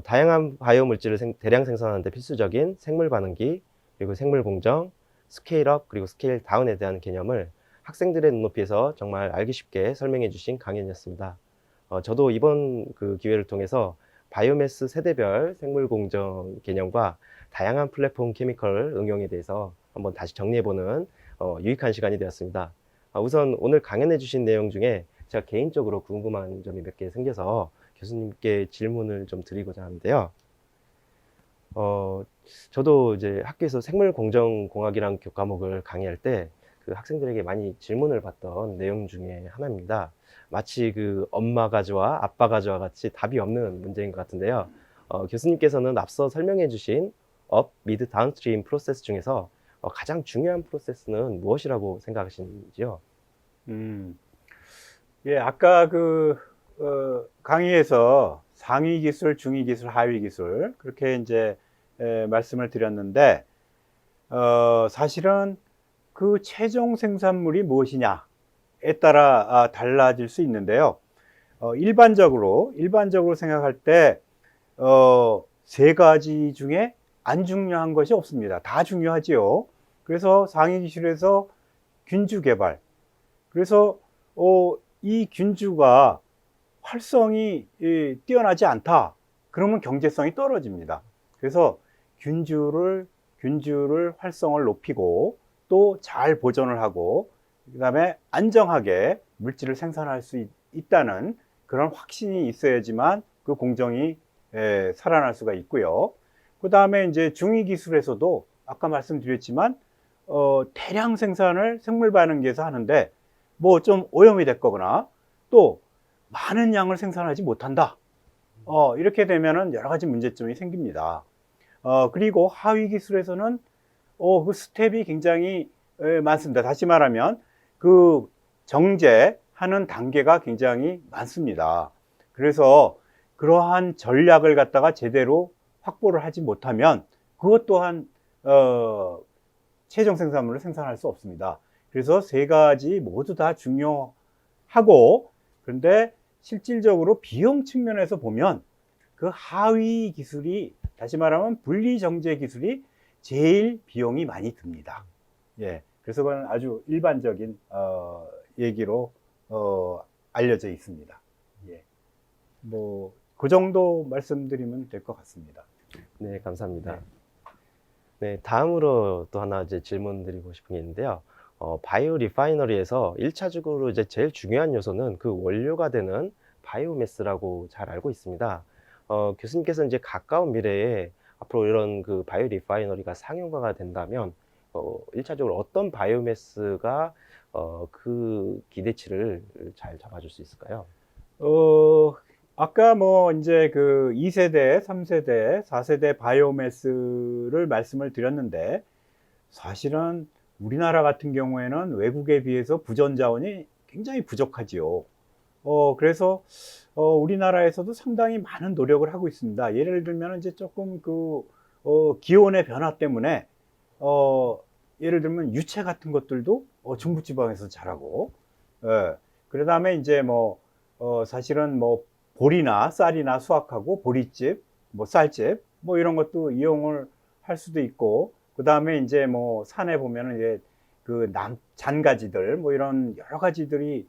다양한 바이오 물질을 대량 생산하는 데 필수적인 생물 반응기, 그리고 생물 공정, 스케일업, 그리고 스케일 다운에 대한 개념을 학생들의 눈높이에서 정말 알기 쉽게 설명해 주신 강연이었습니다. 저도 이번 그 기회를 통해서 바이오매스 세대별 생물 공정 개념과 다양한 플랫폼 케미컬 응용에 대해서 한번 다시 정리해보는 유익한 시간이 되었습니다. 우선 오늘 강연해 주신 내용 중에 제가 개인적으로 궁금한 점이 몇 개 생겨서 교수님께 질문을 좀 드리고자 하는데요. 저도 이제 학교에서 생물공정공학이라는 과목을 강의할 때 그 학생들에게 많이 질문을 받던 내용 중에 하나입니다. 마치 그 엄마 가지와 아빠 가지와 같이 답이 없는 문제인 것 같은데요. 교수님께서는 앞서 설명해 주신 업, 미드, 다운스트림 프로세스 중에서 가장 중요한 프로세스는 무엇이라고 생각하시는지요? 예, 아까 강의에서 상위 기술, 중위 기술, 하위 기술, 그렇게 이제, 말씀을 드렸는데, 사실은 그 최종 생산물이 무엇이냐에 따라 달라질 수 있는데요. 일반적으로 생각할 때, 세 가지 중에 안 중요한 것이 없습니다. 다 중요하지요. 그래서 상위 기술에서 균주 개발. 그래서, 이 균주가 활성이 뛰어나지 않다. 그러면 경제성이 떨어집니다. 그래서 균주를 활성을 높이고 또 잘 보존을 하고 그다음에 안정하게 물질을 생산할 수 있다는 그런 확신이 있어야지만 그 공정이 살아날 수가 있고요. 그다음에 이제 중위 기술에서도 아까 말씀드렸지만 대량 생산을 생물 반응기에서 하는데 뭐 좀 오염이 됐거나 또 많은 양을 생산하지 못한다. 이렇게 되면은 여러 가지 문제점이 생깁니다. 그리고 하위 기술에서는 그 스텝이 굉장히 많습니다. 다시 말하면 그 정제하는 단계가 굉장히 많습니다. 그래서 그러한 전략을 갖다가 제대로 확보를 하지 못하면 그것 또한 최종 생산물을 생산할 수 없습니다. 그래서 세 가지 모두 다 중요하고, 그런데 실질적으로 비용 측면에서 보면 그 하위 기술이, 다시 말하면 분리정제 기술이 제일 비용이 많이 듭니다. 예, 그래서 그건 아주 일반적인 얘기로 알려져 있습니다. 예, 뭐 그 정도 말씀드리면 될 것 같습니다. 네, 감사합니다. 네, 다음으로 또 하나 이제 질문 드리고 싶은 게 있는데요. 바이오 리파이너리에서 1차적으로 이제 제일 중요한 요소는 그 원료가 되는 바이오매스라고 잘 알고 있습니다. 교수님께서 이제 가까운 미래에 앞으로 이런 그 바이오 리파이너리가 상용화가 된다면, 1차적으로 어떤 바이오매스가 그 기대치를 잘 잡아줄 수 있을까요? 아까 뭐 이제 그 2세대, 3세대, 4세대 바이오매스를 말씀을 드렸는데 사실은 우리나라 같은 경우에는 외국에 비해서 부전 자원이 굉장히 부족하지요. 그래서 우리나라에서도 상당히 많은 노력을 하고 있습니다. 예를 들면 이제 조금 기온의 변화 때문에 예를 들면 유채 같은 것들도 중부지방에서 자라고, 예. 그 다음에 이제 뭐 사실은 뭐 보리나 쌀이나 수확하고 보리집, 뭐 쌀집, 뭐 이런 것도 이용을 할 수도 있고, 그 다음에 이제 뭐 산에 보면은 이제 잔가지들, 뭐 이런 여러 가지들이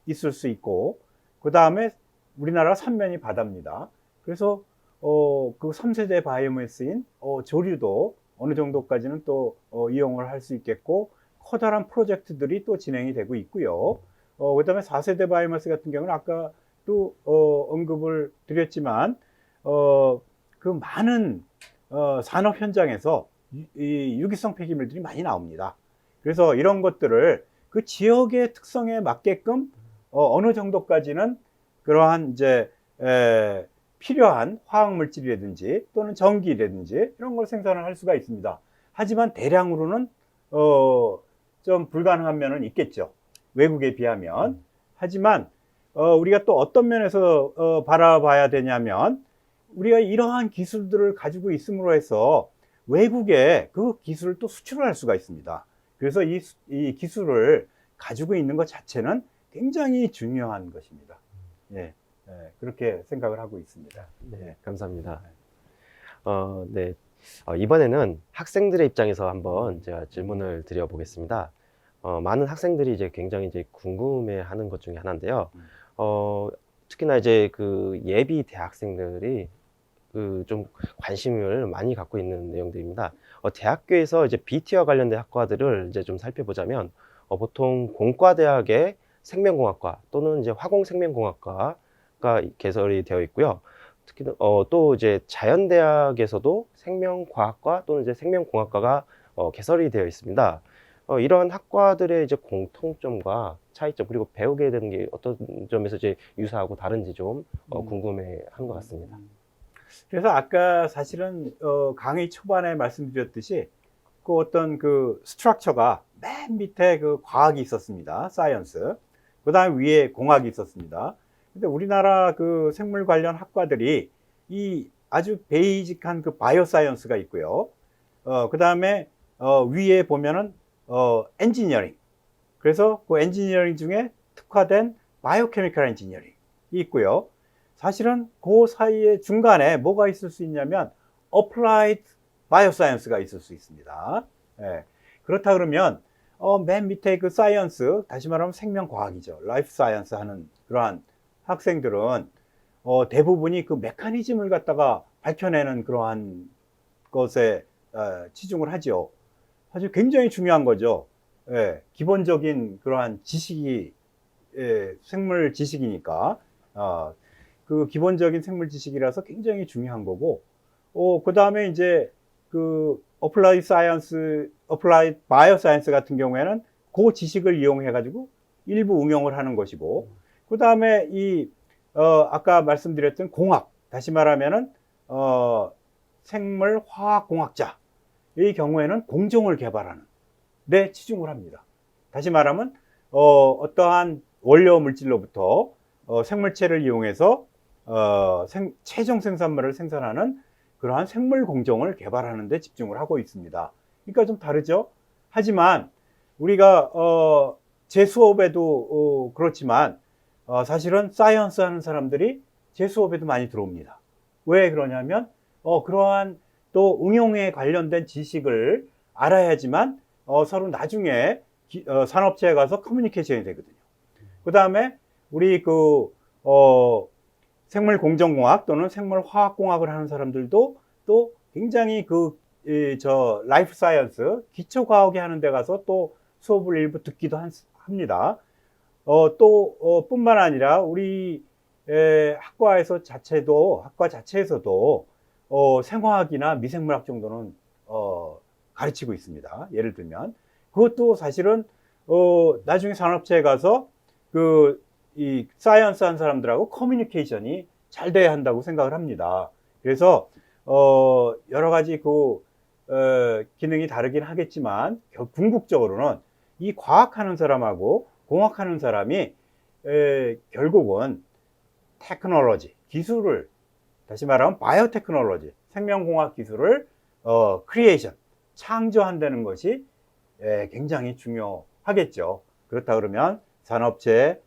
있을 수 있고, 그 다음에 우리나라 삼면이 바다입니다. 그래서 그 3세대 바이오매스인 조류도 어느 정도까지는 또 이용을 할 수 있겠고, 커다란 프로젝트들이 또 진행이 되고 있고요. 그 다음에 4세대 바이오매스 같은 경우는 아까 또 언급을 드렸지만 그 많은 산업 현장에서 이 유기성 폐기물들이 많이 나옵니다. 그래서 이런 것들을 그 지역의 특성에 맞게끔 어느 정도까지는 그러한 이제 필요한 화학 물질이라든지 또는 전기라든지 이런 걸 생산을 할 수가 있습니다. 하지만 대량으로는 좀 불가능한 면은 있겠죠. 외국에 비하면. 하지만 우리가 또 어떤 면에서 바라봐야 되냐면 우리가 이러한 기술들을 가지고 있음으로 해서 외국에 그 기술을 또 수출을 할 수가 있습니다. 그래서 이 기술을 가지고 있는 것 자체는 굉장히 중요한 것입니다. 예, 그렇게 생각을 하고 있습니다. 네, 감사합니다. 네. 이번에는 학생들의 입장에서 한번 제가 질문을 드려보겠습니다. 많은 학생들이 이제 굉장히 이제 궁금해하는 것 중에 하나인데요. 특히나 이제 그 예비 대학생들이 그 좀 관심을 많이 갖고 있는 내용들입니다. 대학교에서 이제 BT와 관련된 학과들을 이제 좀 살펴보자면, 보통 공과대학의 생명공학과 또는 이제 화공생명공학과가 개설이 되어 있고요. 특히 또 이제 자연대학에서도 생명과학과 또는 이제 생명공학과가 개설이 되어 있습니다. 이런 학과들의 이제 공통점과 차이점, 그리고 배우게 되는 게 어떤 점에서 이제 유사하고 다른지 좀 궁금해 한 것 같습니다. 그래서 아까 사실은 강의 초반에 말씀드렸듯이 그 어떤 그 스트럭처가 맨 밑에 그 과학이 있었습니다. 사이언스. 그 다음에 위에 공학이 있었습니다. 근데 우리나라 그 생물 관련 학과들이 이 아주 베이직한 그 바이오 사이언스가 있고요. 그 다음에 위에 보면은 엔지니어링. 그래서 그 엔지니어링 중에 특화된 바이오케미컬 엔지니어링이 있고요. 사실은 그 사이에 중간에 뭐가 있을 수 있냐면 어플라이드 바이오사이언스가 있을 수 있습니다. 예. 그렇다 그러면 맨 밑에 그 사이언스, 다시 말하면 생명과학이죠. 라이프 사이언스 하는 그러한 학생들은 대부분이 그 메커니즘을 갖다가 밝혀내는 그러한 것에 치중을 하죠. 사실 굉장히 중요한 거죠. 예. 기본적인 그러한 지식이 생물 지식이니까 그 기본적인 생물 지식이라서 굉장히 중요한 거고, 그 다음에 이제 그 어플라이드 사이언스, 어플라이드 바이오 사이언스 같은 경우에는 그 지식을 이용해 가지고 일부 응용을 하는 것이고, 그 다음에 아까 말씀드렸던 공학, 다시 말하면은 생물 화학 공학자 의 경우에는 공정을 개발하는 데 치중을 합니다. 다시 말하면 어떠한 원료 물질로부터 생물체를 이용해서 최종 생산물을 생산하는 그러한 생물 공정을 개발하는 데 집중을 하고 있습니다. 그러니까 좀 다르죠. 하지만 우리가 제 수업에도 그렇지만 사실은 사이언스 하는 사람들이 제 수업에도 많이 들어옵니다. 왜 그러냐면 그러한 또 응용에 관련된 지식을 알아야지만 서로 나중에 산업체에 가서 커뮤니케이션이 되거든요. 그 다음에 우리 생물공정공학 또는 생물화학공학을 하는 사람들도 또 굉장히 라이프 사이언스, 기초과학에 하는 데 가서 또 수업을 일부 듣기도 합니다. 뿐만 아니라 우리 학과 자체에서도 생화학이나 미생물학 정도는 가르치고 있습니다. 예를 들면 그것도 사실은 나중에 산업체에 가서 이 사이언스 한 사람들하고 커뮤니케이션이 잘 돼야 한다고 생각을 합니다. 그래서 여러 가지 기능이 다르긴 하겠지만 궁극적으로는 이 과학하는 사람하고 공학하는 사람이 결국은 테크놀로지, 기술을, 다시 말하면 바이오테크놀로지, 생명공학 기술을 크리에이션, 창조한다는 것이 굉장히 중요하겠죠. 그렇다 그러면 산업체에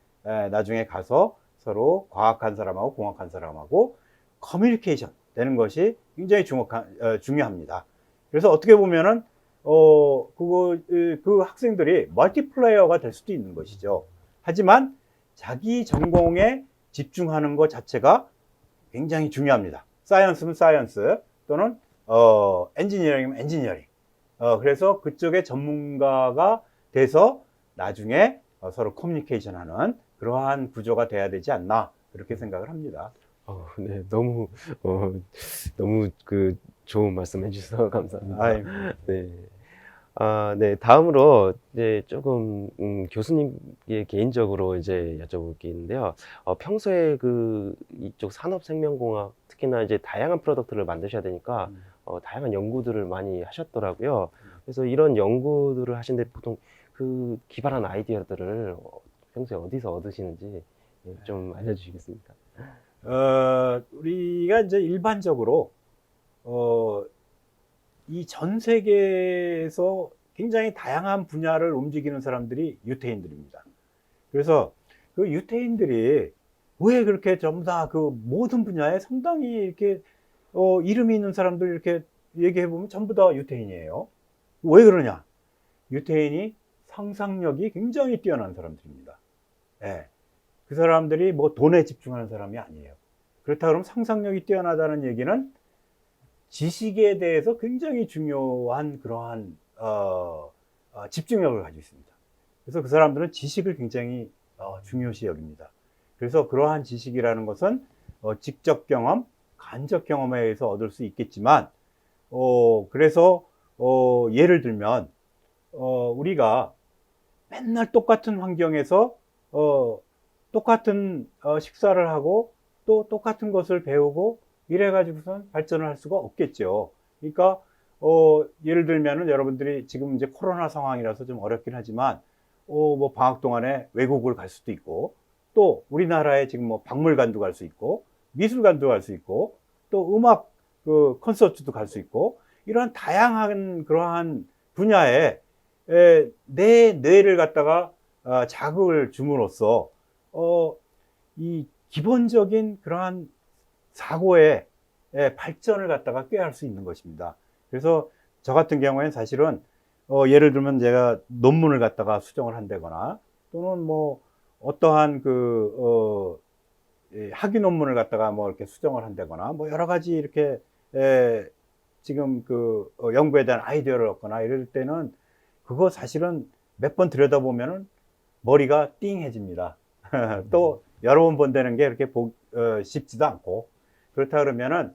나중에 가서 서로 과학한 사람하고 공학한 사람하고 커뮤니케이션 되는 것이 굉장히 중요합니다. 그래서 어떻게 보면은 그 학생들이 멀티플레이어가 될 수도 있는 것이죠. 하지만 자기 전공에 집중하는 것 자체가 굉장히 중요합니다. 사이언스는 사이언스 또는 엔지니어링이면 엔지니어링. 그래서 그쪽의 전문가가 돼서 나중에 서로 커뮤니케이션하는 그러한 구조가 돼야 되지 않나 그렇게 생각을 합니다. 네, 너무 좋은 말씀 해주셔서 감사합니다. 네. 네, 다음으로 이제 조금 교수님께 개인적으로 이제 여쭤볼 게 있는데요. 평소에 이쪽 산업생명공학 특히나 이제 다양한 프로덕트를 만드셔야 되니까 다양한 연구들을 많이 하셨더라고요. 그래서 이런 연구들을 하시는데 보통 기발한 아이디어들을 평소에 어디서 얻으시는지 좀 알려주시겠습니까? 우리가 이제 일반적으로 이 전 세계에서 굉장히 다양한 분야를 움직이는 사람들이 유태인들입니다. 그래서 그 유태인들이 왜 그렇게 전부 다 모든 분야에 상당히 이렇게 이름이 있는 사람들 이렇게 얘기해 보면 전부 다 유태인이에요. 왜 그러냐? 유태인이 상상력이 굉장히 뛰어난 사람들입니다. 예. 그 사람들이 뭐 돈에 집중하는 사람이 아니에요. 그렇다 그러면 상상력이 뛰어나다는 얘기는 지식에 대해서 굉장히 중요한 그러한 집중력을 가지고 있습니다. 그래서 그 사람들은 지식을 굉장히 중요시 여깁니다. 그래서 그러한 지식이라는 것은 직접 경험, 간접 경험에 의해서 얻을 수 있겠지만 그래서 예를 들면 우리가 맨날 똑같은 환경에서 똑같은 식사를 하고 또 똑같은 것을 배우고 이래 가지고선 발전을 할 수가 없겠죠. 그러니까 예를 들면은 여러분들이 지금 이제 코로나 상황이라서 좀 어렵긴 하지만 뭐 방학 동안에 외국을 갈 수도 있고, 또 우리나라에 지금 뭐 박물관도 갈 수 있고, 미술관도 갈 수 있고, 또 음악 그 콘서트도 갈 수 있고, 이런 다양한 그러한 분야에 내 뇌를 갖다가 자극을 줌으로써 이 기본적인 그러한 사고의 발전을 갖다가 꾀할 수 있는 것입니다. 그래서 저 같은 경우에는 사실은 예를 들면 제가 논문을 갖다가 수정을 한다거나, 또는 뭐 어떠한 학위 논문을 갖다가 뭐 이렇게 수정을 한다거나, 뭐 여러 가지 이렇게 지금 연구에 대한 아이디어를 얻거나 이럴 때는 그거 사실은 몇 번 들여다보면은 머리가 띵해집니다. 또 여러 번 본다는 게 그렇게 쉽지도 않고, 그렇다 그러면은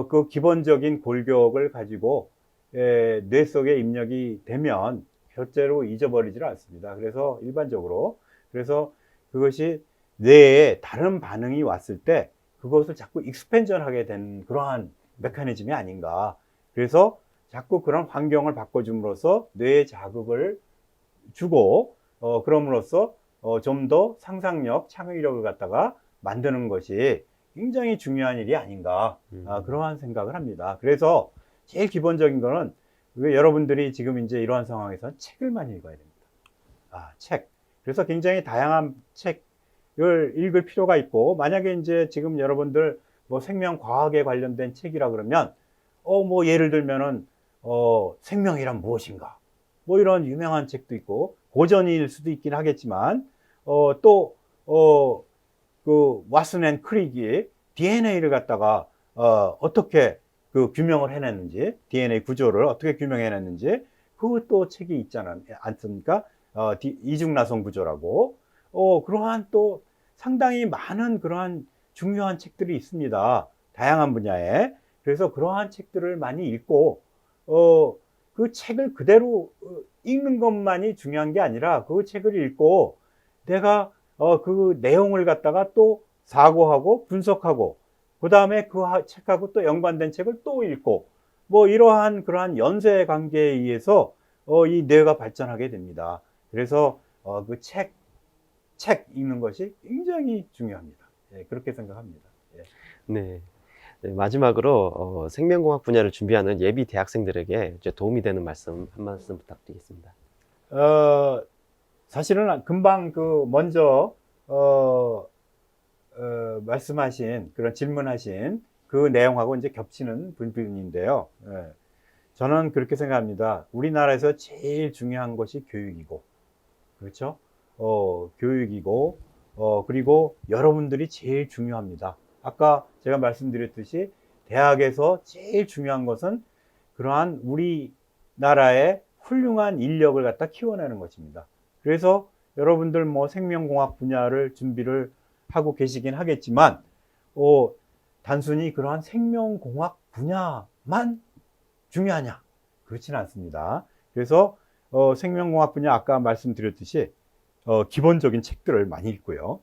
그 기본적인 골격을 가지고 뇌 속에 입력이 되면 절대로 잊어버리질 않습니다. 그래서 일반적으로, 그래서 그것이 뇌에 다른 반응이 왔을 때 그것을 자꾸 익스펜전하게 된 그러한 메커니즘이 아닌가. 그래서 자꾸 그런 환경을 바꿔줌으로써 뇌에 자극을 주고, 그럼으로써 좀 더 상상력, 창의력을 갖다가 만드는 것이 굉장히 중요한 일이 아닌가, 그러한 생각을 합니다. 그래서 제일 기본적인 거는, 왜 여러분들이 지금 이제 이러한 상황에서 책을 많이 읽어야 됩니다. 책. 그래서 굉장히 다양한 책을 읽을 필요가 있고, 만약에 이제 지금 여러분들 뭐 생명과학에 관련된 책이라 그러면, 뭐 예를 들면은, 생명이란 무엇인가? 뭐 이런 유명한 책도 있고, 고전일 수도 있긴 하겠지만, 또, 왓슨 앤 크릭이 DNA를 갖다가, 어떻게 규명을 해냈는지, DNA 구조를 어떻게 규명해냈는지, 그것도 책이 있지 않습니까? 이중나선 구조라고. 그러한 또 상당히 많은 그러한 중요한 책들이 있습니다. 다양한 분야에. 그래서 그러한 책들을 많이 읽고, 그 책을 그대로 읽는 것만이 중요한 게 아니라, 그 책을 읽고 내가 그 내용을 갖다가 또 사고하고 분석하고, 그 다음에 그 책하고 또 연관된 책을 또 읽고, 뭐 이러한 그러한 연쇄 관계에 의해서 이 뇌가 발전하게 됩니다. 그래서 그 책 읽는 것이 굉장히 중요합니다. 예, 그렇게 생각합니다. 예. 네. 네, 마지막으로 생명공학 분야를 준비하는 예비 대학생들에게 이제 도움이 되는 말씀 한 말씀 부탁드리겠습니다. 사실은 금방 먼저 말씀하신, 그런 질문하신 그 내용하고 이제 겹치는 부분인데요. 예. 저는 그렇게 생각합니다. 우리나라에서 제일 중요한 것이 교육이고, 그렇죠? 교육이고, 그리고 여러분들이 제일 중요합니다. 아까 제가 말씀드렸듯이 대학에서 제일 중요한 것은 그러한 우리나라의 훌륭한 인력을 갖다 키워내는 것입니다. 그래서 여러분들 뭐 생명공학 분야를 준비를 하고 계시긴 하겠지만, 단순히 그러한 생명공학 분야만 중요하냐? 그렇지는 않습니다. 그래서 생명공학 분야 아까 말씀드렸듯이 기본적인 책들을 많이 읽고요.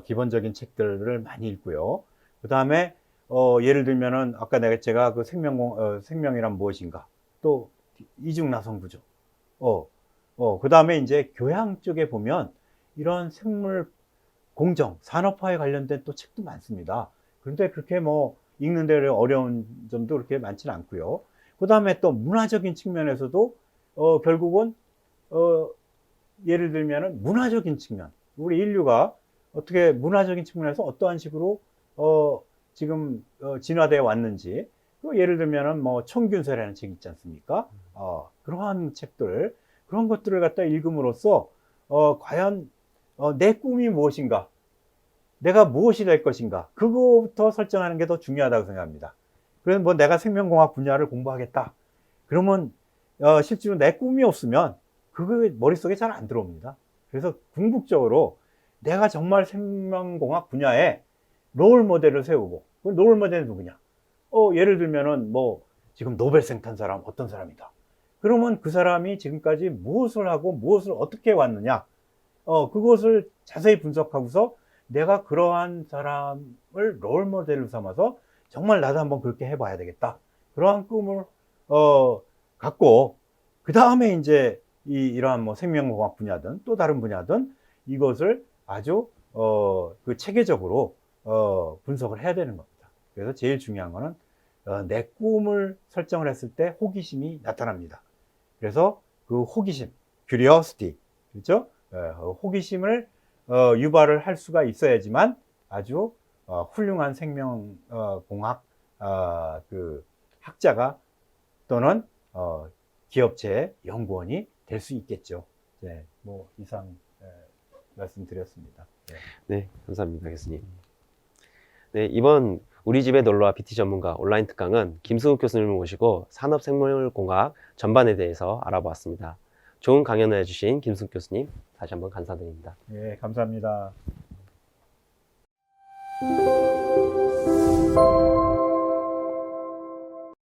기본적인 책들을 많이 읽고요. 그 다음에 예를 들면은 아까 제가 그 생명이란 무엇인가, 또 이중나선 구조, 그 다음에 이제 교양 쪽에 보면 이런 생물 공정, 산업화에 관련된 또 책도 많습니다. 그런데 그렇게 뭐 읽는데 어려운 점도 그렇게 많지는 않고요. 그 다음에 또 문화적인 측면에서도 결국은 예를 들면은 문화적인 측면, 우리 인류가 어떻게 문화적인 측면에서 어떠한 식으로 지금 진화되어 왔는지, 예를 들면은 뭐 청균서라는 책 있지 않습니까? 그러한 책들, 그런 것들을 갖다 읽음으로써 과연 내 꿈이 무엇인가, 내가 무엇이 될 것인가, 그거부터 설정하는 게 더 중요하다고 생각합니다. 그래서 뭐 내가 생명공학 분야를 공부하겠다 그러면 실제로 내 꿈이 없으면 그거 머릿속에 잘 안 들어옵니다. 그래서 궁극적으로 내가 정말 생명공학 분야에 롤 모델을 세우고, 그 롤 모델은 누구냐? 예를 들면은 뭐 지금 노벨상 탄 사람 어떤 사람이다. 그러면 그 사람이 지금까지 무엇을 하고 무엇을 어떻게 왔느냐? 그것을 자세히 분석하고서 내가 그러한 사람을 롤 모델로 삼아서 정말 나도 한번 그렇게 해봐야 되겠다. 그러한 꿈을 갖고 그 다음에 이제 이러한 뭐 생명공학 분야든 또 다른 분야든 이것을 아주 그 체계적으로 분석을 해야 되는 겁니다. 그래서 제일 중요한 거는 내 꿈을 설정을 했을 때 호기심이 나타납니다. 그래서 그 호기심, curiosity, 그렇죠? 호기심을 유발을 할 수가 있어야지만 아주 훌륭한 생명공학 그 학자가 또는 기업체 연구원이 될 수 있겠죠. 네, 뭐 이상 말씀드렸습니다. 네. 네, 감사합니다, 교수님. 네, 이번 우리 집에 놀러와 BT 전문가 온라인 특강은 김승욱 교수님을 모시고 산업생물공학 전반에 대해서 알아보았습니다. 좋은 강연을 해주신 김승욱 교수님, 다시 한번 감사드립니다. 예, 감사합니다.